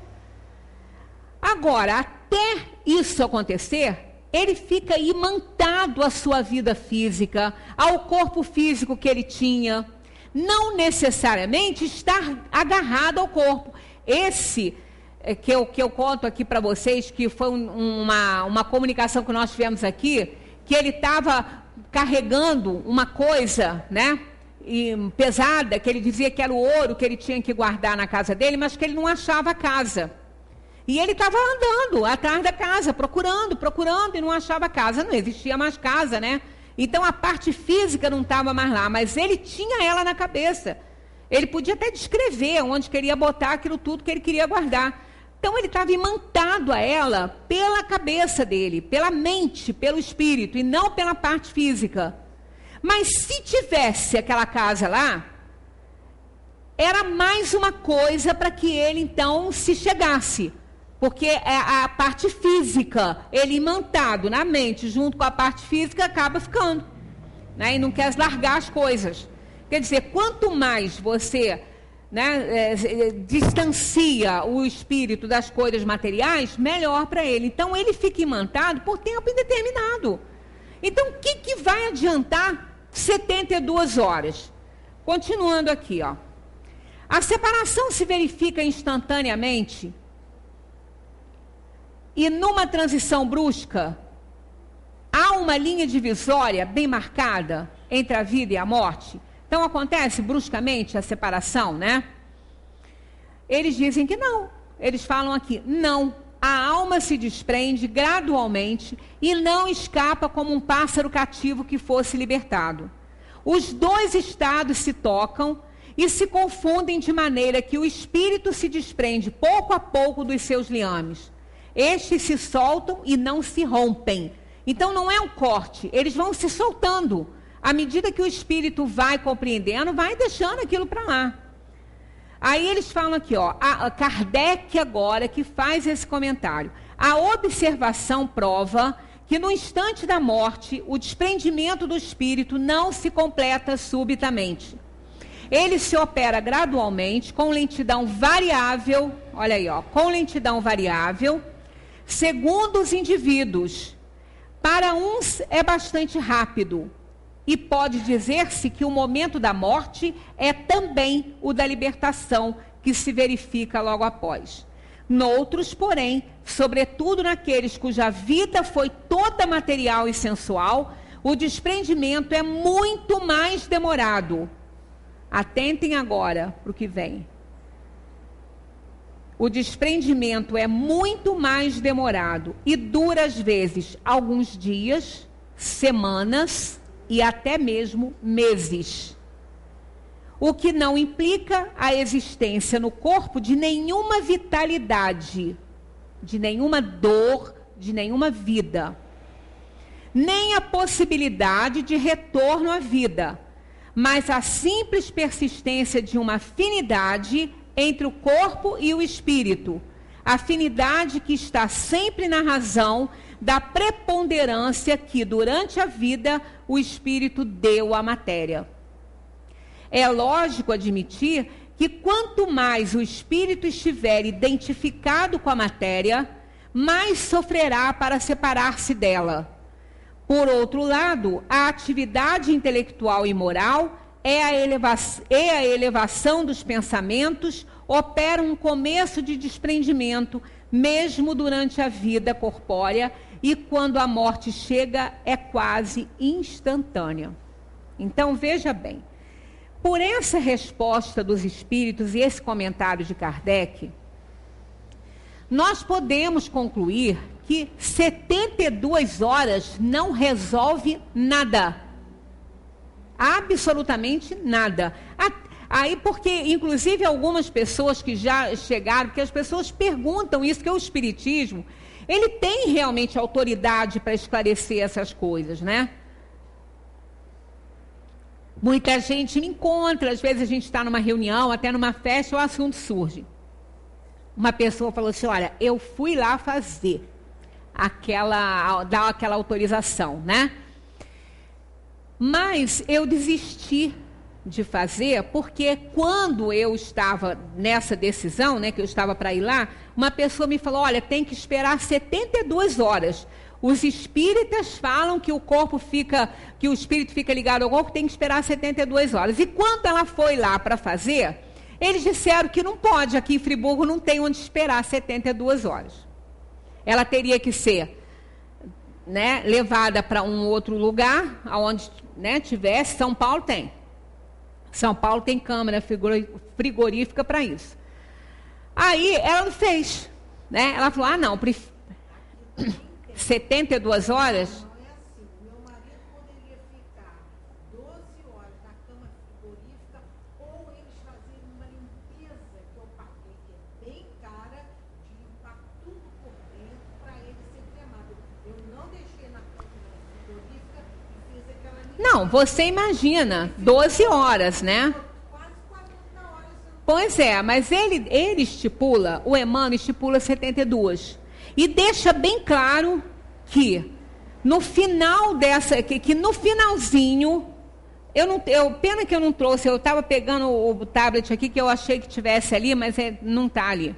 Agora, até isso acontecer, ele fica imantado à sua vida física, ao corpo físico que ele tinha, não necessariamente estar agarrado ao corpo. Esse que eu conto aqui para vocês, que foi uma comunicação que nós tivemos aqui, que ele estava carregando uma coisa, né, pesada, que ele dizia que era o ouro que ele tinha que guardar na casa dele, mas que ele não achava a casa. E ele estava andando atrás da casa, procurando, e não achava casa. Não existia mais casa, né? Então, a parte física não estava mais lá, mas ele tinha ela na cabeça. Ele podia até descrever onde queria botar aquilo tudo que ele queria guardar. Então, ele estava imantado a ela pela cabeça dele, pela mente, pelo espírito, e não pela parte física. Mas se tivesse aquela casa lá, era mais uma coisa para que ele, então, se chegasse. Porque a parte física, ele imantado na mente, junto com a parte física, acaba ficando, né? E não quer largar as coisas. Quer dizer, quanto mais você, né, distancia o espírito das coisas materiais, melhor para ele. Então, ele fica imantado por tempo indeterminado. Então, o que vai adiantar 72 horas? Continuando aqui, ó. A separação se verifica instantaneamente. E numa transição brusca, há uma linha divisória bem marcada entre a vida e a morte. Então acontece bruscamente a separação, né? Eles dizem que não. Eles falam aqui, não. A alma se desprende gradualmente e não escapa como um pássaro cativo que fosse libertado. Os dois estados se tocam e se confundem de maneira que o espírito se desprende pouco a pouco dos seus liames. Estes se soltam e não se rompem. Então não é um corte, eles vão se soltando. À medida que o espírito vai compreendendo, vai deixando aquilo para lá. Aí eles falam aqui, ó, a Kardec agora que faz esse comentário. A observação prova que no instante da morte, o desprendimento do espírito não se completa subitamente. Ele se opera gradualmente, com lentidão variável, olha aí, ó, com lentidão variável, segundo os indivíduos. Para uns é bastante rápido e pode dizer-se que o momento da morte é também o da libertação que se verifica logo após. Noutros, porém, sobretudo naqueles cuja vida foi toda material e sensual, o desprendimento é muito mais demorado. Atentem agora para o que vem. O desprendimento é muito mais demorado e dura às vezes alguns dias, semanas e até mesmo meses. O que não implica a existência no corpo de nenhuma vitalidade, de nenhuma dor, de nenhuma vida, nem a possibilidade de retorno à vida, mas a simples persistência de uma afinidade entre o corpo e o espírito, afinidade que está sempre na razão da preponderância que, durante a vida, o espírito deu à matéria. é lógico admitir que quanto mais o espírito estiver identificado com a matéria, mais sofrerá para separar-se dela. Por outro lado, a atividade intelectual e moral é a elevação dos pensamentos, opera um começo de desprendimento, mesmo durante a vida corpórea, e quando a morte chega, é quase instantânea. Então, veja bem, por essa resposta dos espíritos e esse comentário de Kardec, nós podemos concluir que 72 horas não resolve nada. Absolutamente nada. Aí, porque, inclusive, algumas pessoas que já chegaram, porque as pessoas perguntam isso, que o Espiritismo, ele tem realmente autoridade para esclarecer essas coisas, né? Muita gente me encontra, às vezes a gente está numa reunião, até numa festa, o assunto surge. Uma pessoa falou assim, olha, eu fui lá fazer dar aquela autorização, né? Mas eu desisti de fazer, porque quando eu estava nessa decisão, né, que eu estava para ir lá, uma pessoa me falou, olha, tem que esperar 72 horas. Os espíritas falam que que o espírito fica ligado ao corpo, tem que esperar 72 horas. E quando ela foi lá para fazer, eles disseram que não pode, aqui em Friburgo não tem onde esperar 72 horas. Ela teria que ser, né, levada para um outro lugar, onde, né, tivesse. São Paulo tem. São Paulo tem câmara frigorífica para isso. Aí ela não fez, né? Ela falou, não, 72 horas... Não é assim, meu marido poderia ficar 12 horas na cama frigorífica, ou eles fazerem uma limpeza que eu paguei, que é bem cara, de limpar tudo por dentro para ele ser cremado. Eu não deixei na cama frigorífica e fiz aquela limpeza. Não, você imagina, 12 horas, né? Quase 40 horas. Pois é, mas ele estipula, o Emmanuel estipula 72. E deixa bem claro que no final que no finalzinho, pena que eu não trouxe, eu estava pegando o tablet aqui, que eu achei que tivesse ali, mas não está ali.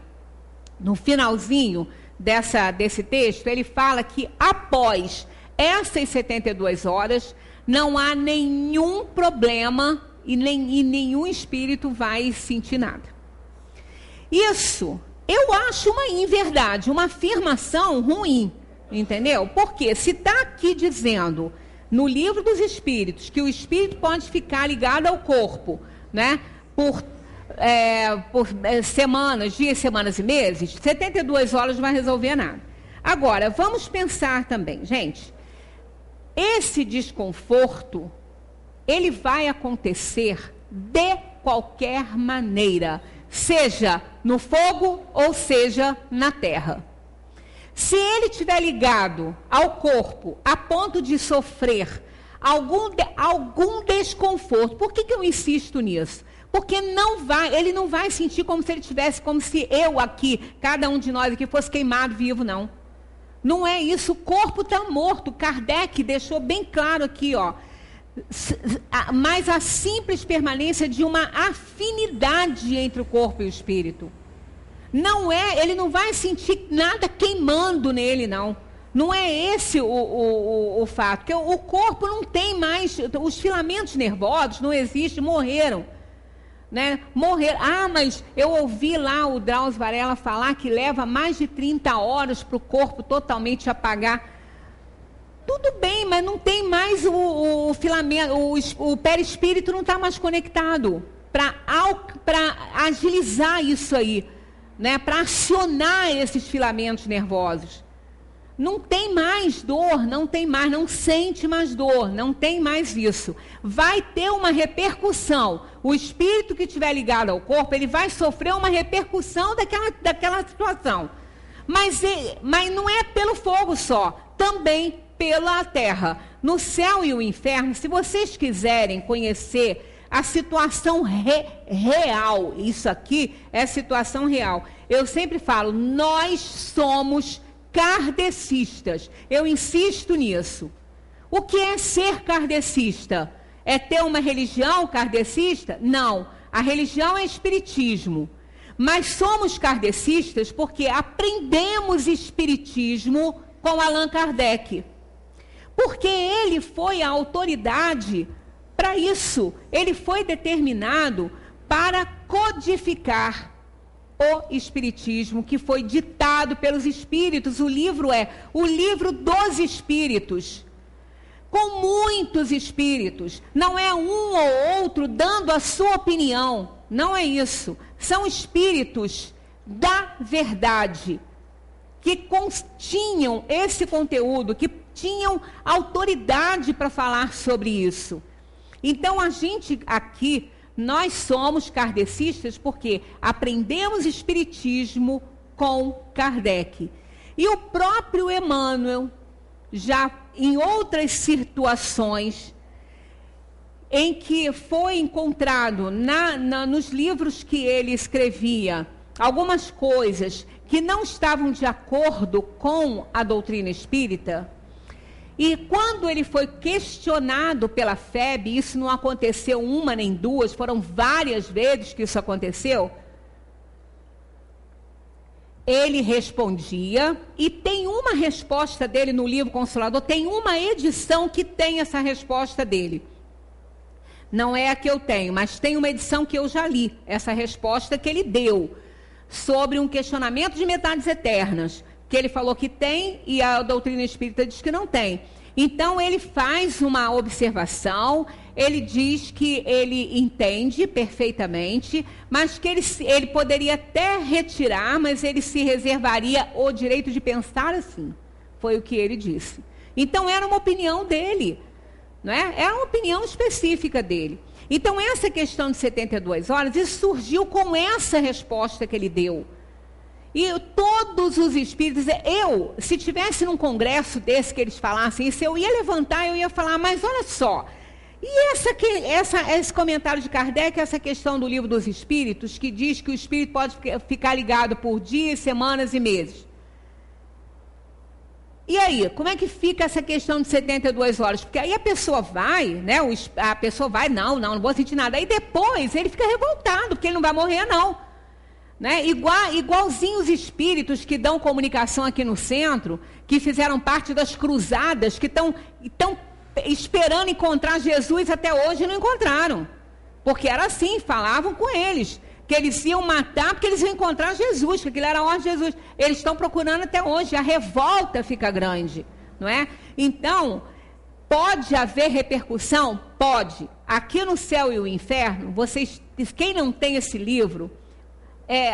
No finalzinho desse texto, ele fala que após essas 72 horas, não há nenhum problema e nenhum espírito vai sentir nada. Isso, eu acho uma inverdade, uma afirmação ruim, entendeu? Porque se está aqui dizendo, no livro dos espíritos, que o espírito pode ficar ligado ao corpo, né, por semanas, dias, semanas e meses, 72 horas não vai resolver nada. Agora, vamos pensar também, gente, esse desconforto, ele vai acontecer de qualquer maneira, seja no fogo ou seja na terra. Se ele estiver ligado ao corpo a ponto de sofrer algum desconforto, por que eu insisto nisso? Porque ele não vai sentir como se ele tivesse, como se eu aqui, cada um de nós aqui fosse queimado vivo, não. Não é isso, o corpo está morto. Kardec deixou bem claro aqui, ó. Mas a simples permanência de uma afinidade entre o corpo e o espírito. Ele não vai sentir nada queimando nele, não. Não é esse o fato, porque o corpo não tem mais, os filamentos nervosos não existem, morreram. Né? Mas eu ouvi lá o Drauzio Varela falar que leva mais de 30 horas para o corpo totalmente apagar. Tudo bem, mas não tem mais o filamento, o perispírito não está mais conectado para agilizar isso aí, né? Para acionar esses filamentos nervosos. Não tem mais dor, não sente mais dor, não tem mais isso. Vai ter uma repercussão. O espírito que estiver ligado ao corpo, ele vai sofrer uma repercussão daquela situação. Mas não é pelo fogo só, também pela terra. No céu e o inferno, se vocês quiserem conhecer a situação real, isso aqui é situação real. Eu sempre falo, nós somos kardecistas. Eu insisto nisso. O que é ser kardecista? é ter uma religião kardecista? Não, a religião é espiritismo. Mas somos kardecistas porque aprendemos espiritismo com Allan Kardec. Porque ele foi a autoridade para isso. Ele foi determinado para codificar o espiritismo que foi ditado pelos espíritos. O livro é o livro dos espíritos, com muitos espíritos. Não é um ou outro dando a sua opinião. Não é isso. São espíritos da verdade, que continham esse conteúdo, que tinham autoridade para falar sobre isso. Então, a gente aqui, nós somos kardecistas porque aprendemos espiritismo com Kardec. E o próprio Emmanuel, já em outras situações, em que foi encontrado nos livros que ele escrevia, algumas coisas que não estavam de acordo com a doutrina espírita, e quando ele foi questionado pela FEB, isso não aconteceu uma nem duas, foram várias vezes que isso aconteceu, ele respondia, e tem uma resposta dele no livro Consolador, tem uma edição que tem essa resposta dele. Não é a que eu tenho, mas tem uma edição que eu já li, essa resposta que ele deu, sobre um questionamento de metades eternas, que ele falou que tem e a doutrina espírita diz que não tem. Então, ele faz uma observação, ele diz que ele entende perfeitamente, mas que ele poderia até retirar, mas ele se reservaria o direito de pensar assim. Foi o que ele disse. Então, era uma opinião dele, não é? Era uma opinião específica dele. Então, essa questão de 72 horas, isso surgiu com essa resposta que ele deu. E todos os espíritos, se tivesse num congresso desse que eles falassem isso, eu ia levantar, eu ia falar, mas olha só, e esse comentário de Kardec, essa questão do livro dos espíritos, que diz que o espírito pode ficar ligado por dias, semanas e meses. E aí, como é que fica essa questão de 72 horas? Porque aí a pessoa vai, né? A pessoa vai, não vou sentir nada. Aí depois ele fica revoltado, porque ele não vai morrer, não. Né? Igualzinho os espíritos que dão comunicação aqui no centro, que fizeram parte das cruzadas, que estão esperando encontrar Jesus até hoje e não encontraram. Porque era assim, falavam com eles, que eles iam matar porque eles iam encontrar Jesus, que aquilo era a ordem de Jesus. Eles estão procurando até hoje, a revolta fica grande, não é? Então, pode haver repercussão? Pode. Aqui no Céu e o Inferno, quem não tem esse livro,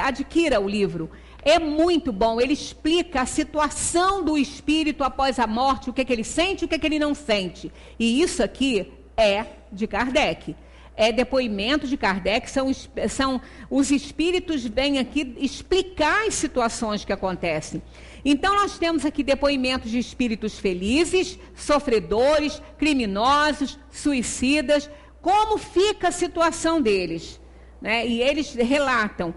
adquira o livro. É muito bom, ele explica a situação do espírito após a morte, o que ele sente e o que ele não sente. E isso aqui é de Kardec. É depoimento de Kardec, são os espíritos vêm aqui explicar as situações que acontecem. Então, nós temos aqui depoimentos de espíritos felizes, sofredores, criminosos, suicidas, como fica a situação deles, né? E eles relatam.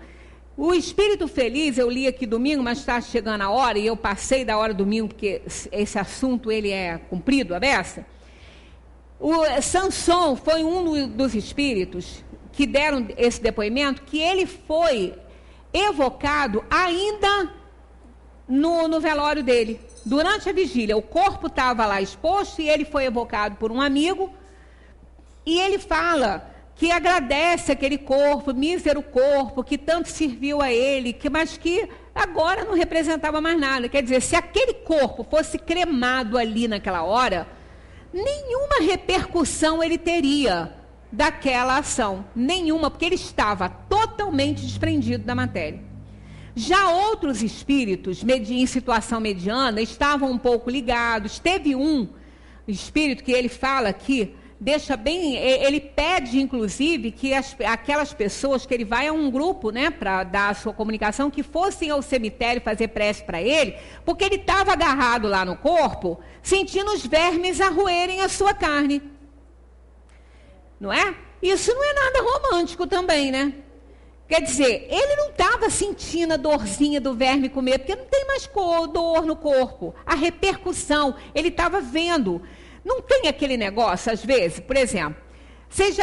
O espírito feliz, eu li aqui domingo, mas está chegando a hora, e eu passei da hora domingo, porque esse assunto ele é comprido, a beça. O Samson foi um dos espíritos que deram esse depoimento, que ele foi evocado ainda no velório dele, durante a vigília. O corpo estava lá exposto e ele foi evocado por um amigo, e ele fala que agradece aquele corpo, mísero corpo, que tanto serviu a ele, mas que agora não representava mais nada. Quer dizer, se aquele corpo fosse cremado ali naquela hora, nenhuma repercussão ele teria daquela ação. Nenhuma, porque ele estava totalmente desprendido da matéria. Já outros espíritos, em situação mediana, estavam um pouco ligados. Teve um espírito que ele fala aqui, deixa bem, ele pede, inclusive, que aquelas pessoas, que ele vai a um grupo, né, para dar a sua comunicação, que fossem ao cemitério fazer prece para ele, porque ele estava agarrado lá no corpo, sentindo os vermes arroerem a sua carne. Não é? Isso não é nada romântico também, né? Quer dizer, ele não estava sentindo a dorzinha do verme comer, porque não tem mais dor no corpo. A repercussão, ele estava vendo. Não tem aquele negócio, às vezes, por exemplo, Vocês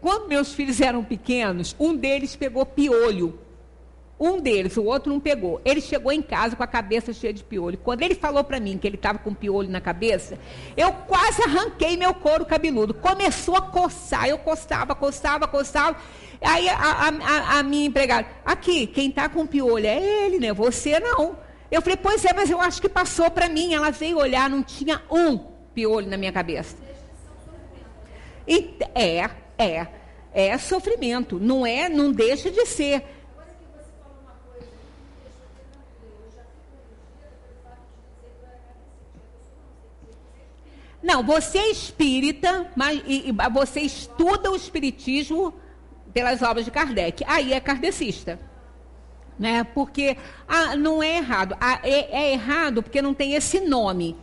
quando meus filhos eram pequenos, um deles pegou piolho. Um deles, o outro não pegou. Ele chegou em casa com a cabeça cheia de piolho. Quando ele falou para mim que ele estava com piolho na cabeça, eu quase arranquei meu couro cabeludo. Começou a coçar, eu coçava. Aí a minha empregada, aqui, quem está com piolho é ele, né? Você não. Eu falei, pois é, mas eu acho que passou para mim. Ela veio olhar, não tinha um piolho na minha cabeça. E é sofrimento, não deixa de ser. Não, você é espírita, mas você estuda o espiritismo pelas obras de Kardec. Aí é kardecista. Né? Porque não é errado. É errado porque não tem esse nome.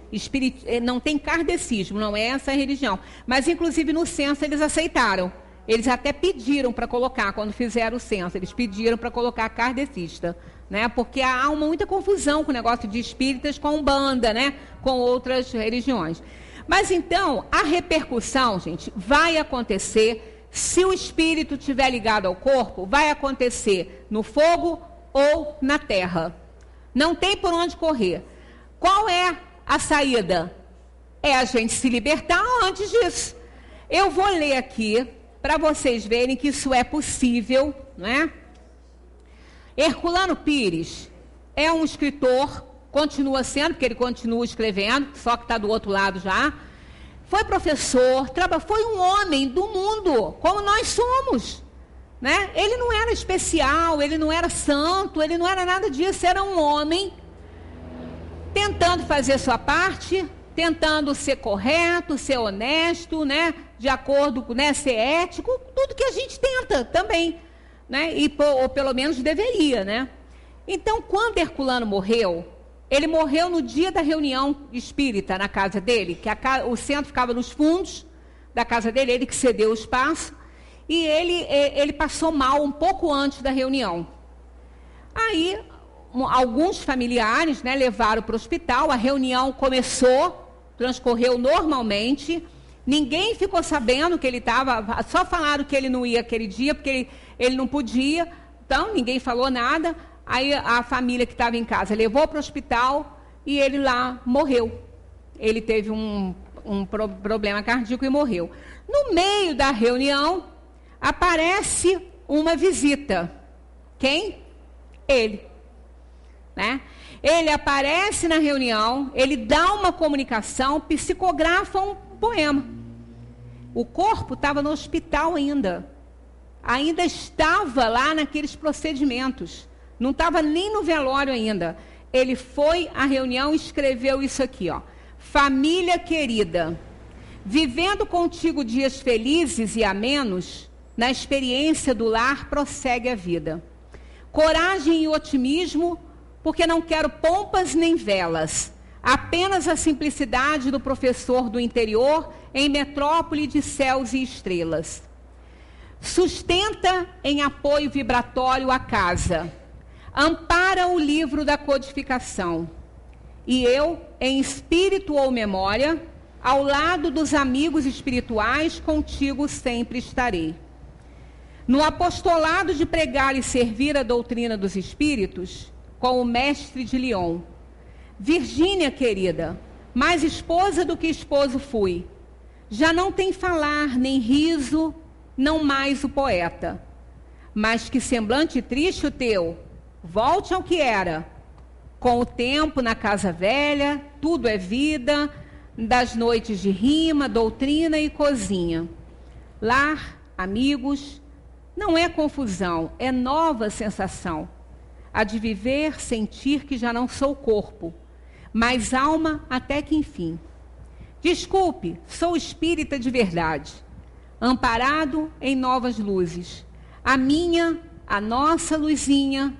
Não tem kardecismo, não é essa religião. Mas, inclusive, no censo eles aceitaram. Eles até pediram para colocar, quando fizeram o censo, eles pediram para colocar kardecista. Né? Porque há muita confusão com o negócio de espíritas com Umbanda, né? Com outras religiões. Mas então, a repercussão, gente, vai acontecer, se o espírito estiver ligado ao corpo, vai acontecer no fogo ou na terra. Não tem por onde correr. Qual é a saída? É a gente se libertar antes disso. Eu vou ler aqui, para vocês verem que isso é possível, não é? Herculano Pires é um escritor, continua sendo, porque ele continua escrevendo, só que está do outro lado já. Foi professor, foi um homem do mundo, como nós somos. Né? Ele não era especial, ele não era santo, ele não era nada disso, era um homem tentando fazer sua parte, tentando ser correto, ser honesto, né? De acordo com, né? Ser ético, tudo que a gente tenta também. Né? Ou pelo menos deveria, né? Então, quando Herculano morreu, ele morreu no dia da reunião espírita na casa dele, que o centro ficava nos fundos da casa dele, ele que cedeu o espaço, e ele passou mal um pouco antes da reunião. Aí, alguns familiares, né, levaram para o hospital, a reunião transcorreu normalmente, ninguém ficou sabendo que ele estava, só falaram que ele não ia aquele dia, porque ele não podia, então ninguém falou nada. Aí a família que estava em casa levou para o hospital e ele lá morreu. Ele teve um problema cardíaco e morreu. No meio da reunião, aparece uma visita. Quem? Ele. Né? Ele aparece na reunião, ele dá uma comunicação, psicografa um poema. O corpo estava no hospital ainda estava lá naqueles procedimentos. Não estava nem no velório ainda. Ele foi à reunião e escreveu isso aqui, ó. Família querida, vivendo contigo dias felizes e amenos, na experiência do lar prossegue a vida. Coragem e otimismo, porque não quero pompas nem velas, apenas a simplicidade do professor do interior em metrópole de céus e estrelas. Sustenta em apoio vibratório a casa, ampara o livro da codificação, e eu, em espírito ou memória, ao lado dos amigos espirituais, contigo sempre estarei. No apostolado de pregar e servir a doutrina dos espíritos, com o mestre de Lyon, Virgínia querida, mais esposa do que esposo fui, já não tem falar nem riso, não mais o poeta, mas que semblante triste o teu, volte ao que era, com o tempo na casa velha, tudo é vida, das noites de rima, doutrina e cozinha. Lar, amigos, não é confusão, é nova sensação. A de viver, sentir que já não sou corpo, mas alma até que enfim. Desculpe, sou espírita de verdade, amparado em novas luzes. A nossa luzinha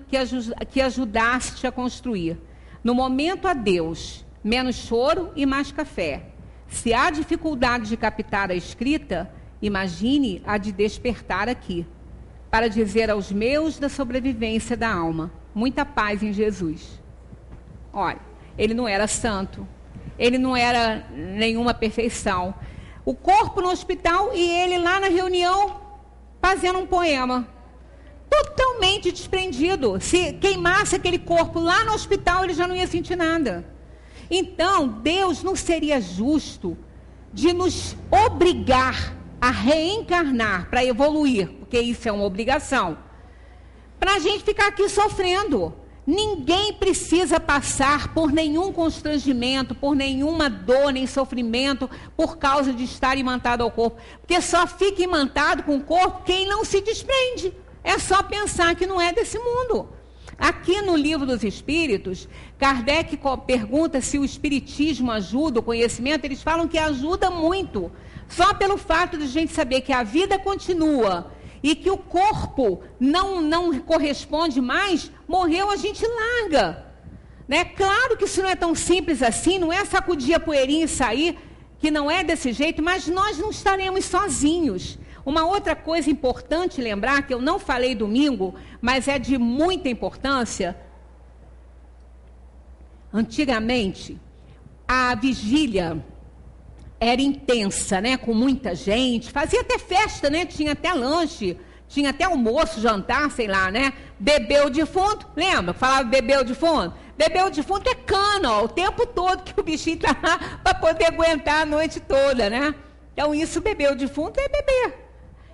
que ajudaste a construir. No momento, adeus, menos choro e mais café. Se há dificuldade de captar a escrita, imagine a de despertar aqui, para dizer aos meus da sobrevivência da alma. Muita paz em Jesus. Olha, ele não era santo, ele não era nenhuma perfeição. O corpo no hospital e ele lá na reunião fazendo um poema. Totalmente desprendido. Se queimasse aquele corpo lá no hospital, ele já não ia sentir nada. Então, Deus não seria justo de nos obrigar a reencarnar para evoluir, porque isso é uma obrigação, para a gente ficar aqui sofrendo. Ninguém precisa passar por nenhum constrangimento, por nenhuma dor, nem sofrimento, por causa de estar imantado ao corpo. Porque só fica imantado com o corpo quem não se desprende. É só pensar que não é desse mundo. Aqui no Livro dos Espíritos, Kardec pergunta se o Espiritismo ajuda o conhecimento. Eles falam que ajuda muito. Só pelo fato de a gente saber que a vida continua e que o corpo não corresponde mais, morreu, a gente larga. Né? Claro que isso não é tão simples assim, não é sacudir a poeirinha e sair, que não é desse jeito, mas nós não estaremos sozinhos. Uma outra coisa importante lembrar, que eu não falei domingo, mas é de muita importância. Antigamente, a vigília era intensa, né? Com muita gente, fazia até festa, né? Tinha até lanche, tinha até almoço, jantar, sei lá, né? Bebeu o defunto, lembra? Falava bebeu o defunto? Bebeu o defunto é cana, ó, o tempo todo que o bichinho está lá para poder aguentar a noite toda, né? Então isso, bebeu o defunto é beber.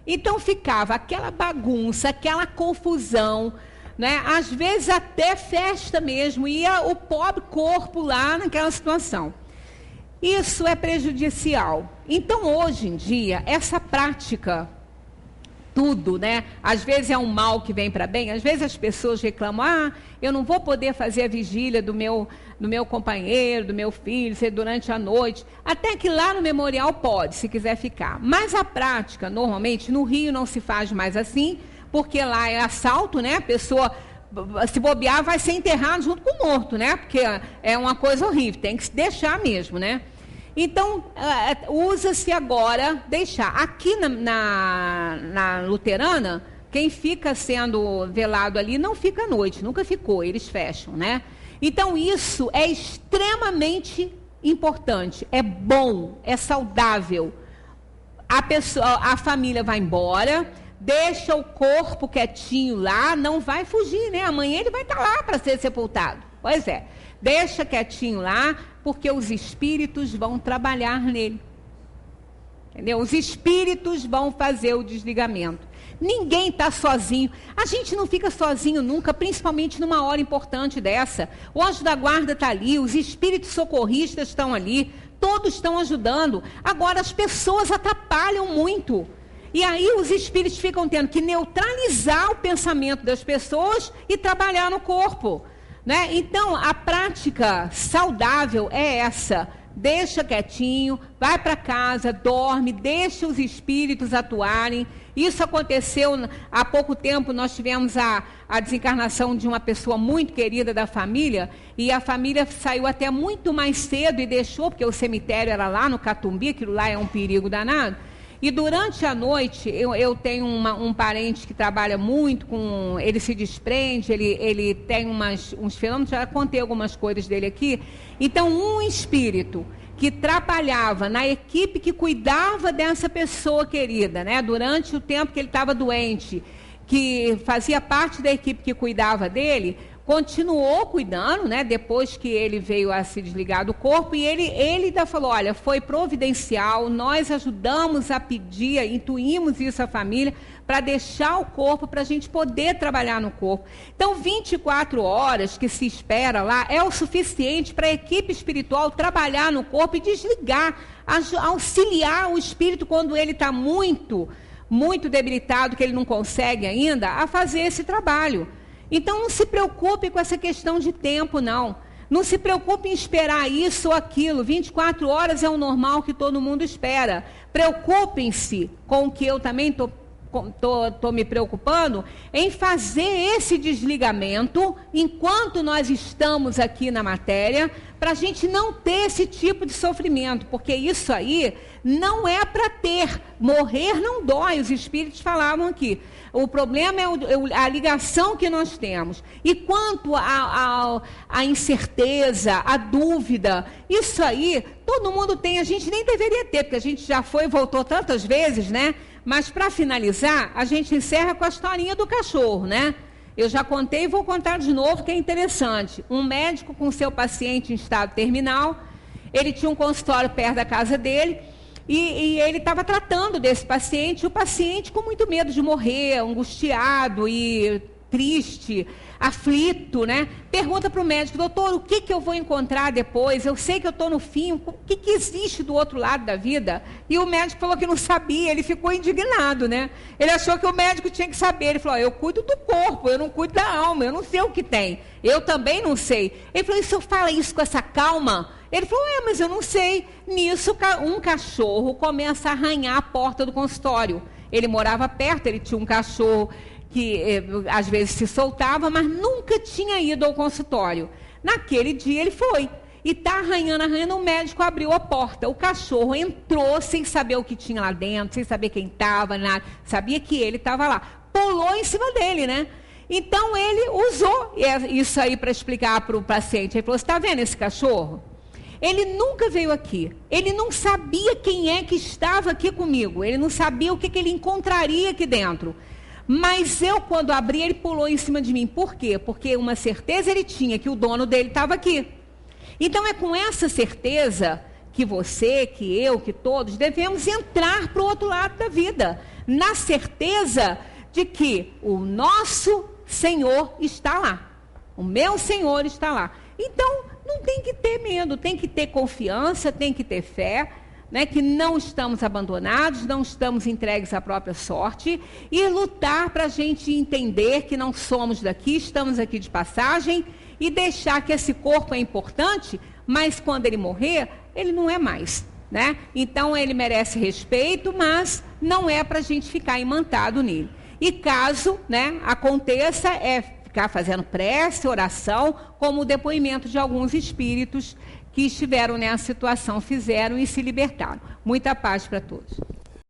Então ficava aquela bagunça, aquela confusão, né? Às vezes até festa mesmo, ia o pobre corpo lá naquela situação. Isso é prejudicial. Então, hoje em dia, essa prática, tudo, né? Às vezes é um mal que vem para bem, às vezes as pessoas reclamam, eu não vou poder fazer a vigília do meu companheiro, do meu filho, durante a noite. Até que lá no memorial pode, se quiser ficar. Mas a prática, normalmente, no Rio não se faz mais assim, porque lá é assalto, né? A pessoa, se bobear, vai ser enterrado junto com o morto, né? Porque é uma coisa horrível, tem que se deixar mesmo, né? Então, usa-se agora deixar. Aqui na luterana, quem fica sendo velado ali não fica à noite, nunca ficou, eles fecham, né? Então, isso é extremamente importante, é bom, é saudável. A família vai embora, deixa o corpo quietinho lá, não vai fugir, né? Amanhã ele vai estar lá para ser sepultado. Pois é, deixa quietinho lá, porque os espíritos vão trabalhar nele. Entendeu? Os espíritos vão fazer o desligamento. Ninguém está sozinho. A gente não fica sozinho nunca, principalmente numa hora importante dessa. O anjo da guarda está ali, os espíritos socorristas estão ali, todos estão ajudando. Agora, as pessoas atrapalham muito. E aí os espíritos ficam tendo que neutralizar o pensamento das pessoas e trabalhar no corpo. Né? Então, a prática saudável é essa. Deixa quietinho, vai para casa, dorme, deixa os espíritos atuarem. Isso aconteceu há pouco tempo, nós tivemos a desencarnação de uma pessoa muito querida da família, e a família saiu até muito mais cedo e deixou, porque o cemitério era lá no Catumbi, aquilo lá é um perigo danado. E durante a noite, eu tenho um parente que trabalha muito com... Ele se desprende, ele tem uns fenômenos, já contei algumas coisas dele aqui. Então, um espírito que trabalhava na equipe que cuidava dessa pessoa querida, né? Durante o tempo que ele estava doente, que fazia parte da equipe que cuidava dele, continuou cuidando, né? Depois que ele veio a se desligar do corpo, e ele ainda falou, olha, foi providencial, nós ajudamos a pedir, intuímos isso à família, para deixar o corpo, para a gente poder trabalhar no corpo. Então, 24 horas que se espera lá é o suficiente para a equipe espiritual trabalhar no corpo e desligar, auxiliar o espírito quando ele está muito, muito debilitado, que ele não consegue ainda, a fazer esse trabalho. Então, não se preocupe com essa questão de tempo, não. Não se preocupe em esperar isso ou aquilo. 24 horas é o normal que todo mundo espera. Preocupem-se com o que eu também estou estou me preocupando em fazer esse desligamento enquanto nós estamos aqui na matéria, para a gente não ter esse tipo de sofrimento, porque isso aí não é para ter. Morrer não dói, os espíritos falavam aqui. O problema é a ligação que nós temos. E quanto à incerteza, à dúvida, isso aí todo mundo tem, a gente nem deveria ter, porque a gente já foi e voltou tantas vezes, né? Mas para finalizar, a gente encerra com a historinha do cachorro, né? Eu já contei e vou contar de novo, que é interessante. Um médico com seu paciente em estado terminal, ele tinha um consultório perto da casa dele, e ele estava tratando desse paciente, e o paciente com muito medo de morrer, angustiado e triste, aflito, né? Pergunta para o médico: doutor, o que eu vou encontrar depois? Eu sei que eu estou no fim, o que existe do outro lado da vida? E o médico falou que não sabia, ele ficou indignado, né? Ele achou que o médico tinha que saber. Ele falou: eu cuido do corpo, eu não cuido da alma, eu não sei o que tem. Eu também não sei. Ele falou: e se eu falo isso com essa calma? Ele falou: mas eu não sei. Nisso, um cachorro começa a arranhar a porta do consultório. Ele morava perto, ele tinha um cachorro que às vezes se soltava, mas nunca tinha ido ao consultório. Naquele dia ele foi. E está arranhando, o médico abriu a porta. O cachorro entrou sem saber o que tinha lá dentro, sem saber quem estava, nada. Sabia que ele estava lá. Pulou em cima dele, né? Então ele usou isso aí para explicar para o paciente. Ele falou: você está vendo esse cachorro? Ele nunca veio aqui. Ele não sabia quem é que estava aqui comigo. Ele não sabia o que ele encontraria aqui dentro. Mas eu, quando abri, ele pulou em cima de mim. Por quê? Porque uma certeza ele tinha, que o dono dele estava aqui. Então é com essa certeza que você, que eu, que todos devemos entrar para o outro lado da vida. Na certeza de que o nosso Senhor está lá. O meu Senhor está lá. Então não tem que ter medo, tem que ter confiança, tem que ter fé, né, que não estamos abandonados, não estamos entregues à própria sorte, e lutar para a gente entender que não somos daqui, estamos aqui de passagem, e deixar que esse corpo é importante, mas quando ele morrer, ele não é mais, né? Então ele merece respeito, mas não é para a gente ficar imantado nele. E caso, né, aconteça, ficar fazendo prece, oração, como o depoimento de alguns espíritos que estiveram nessa situação, fizeram e se libertaram. Muita paz para todos.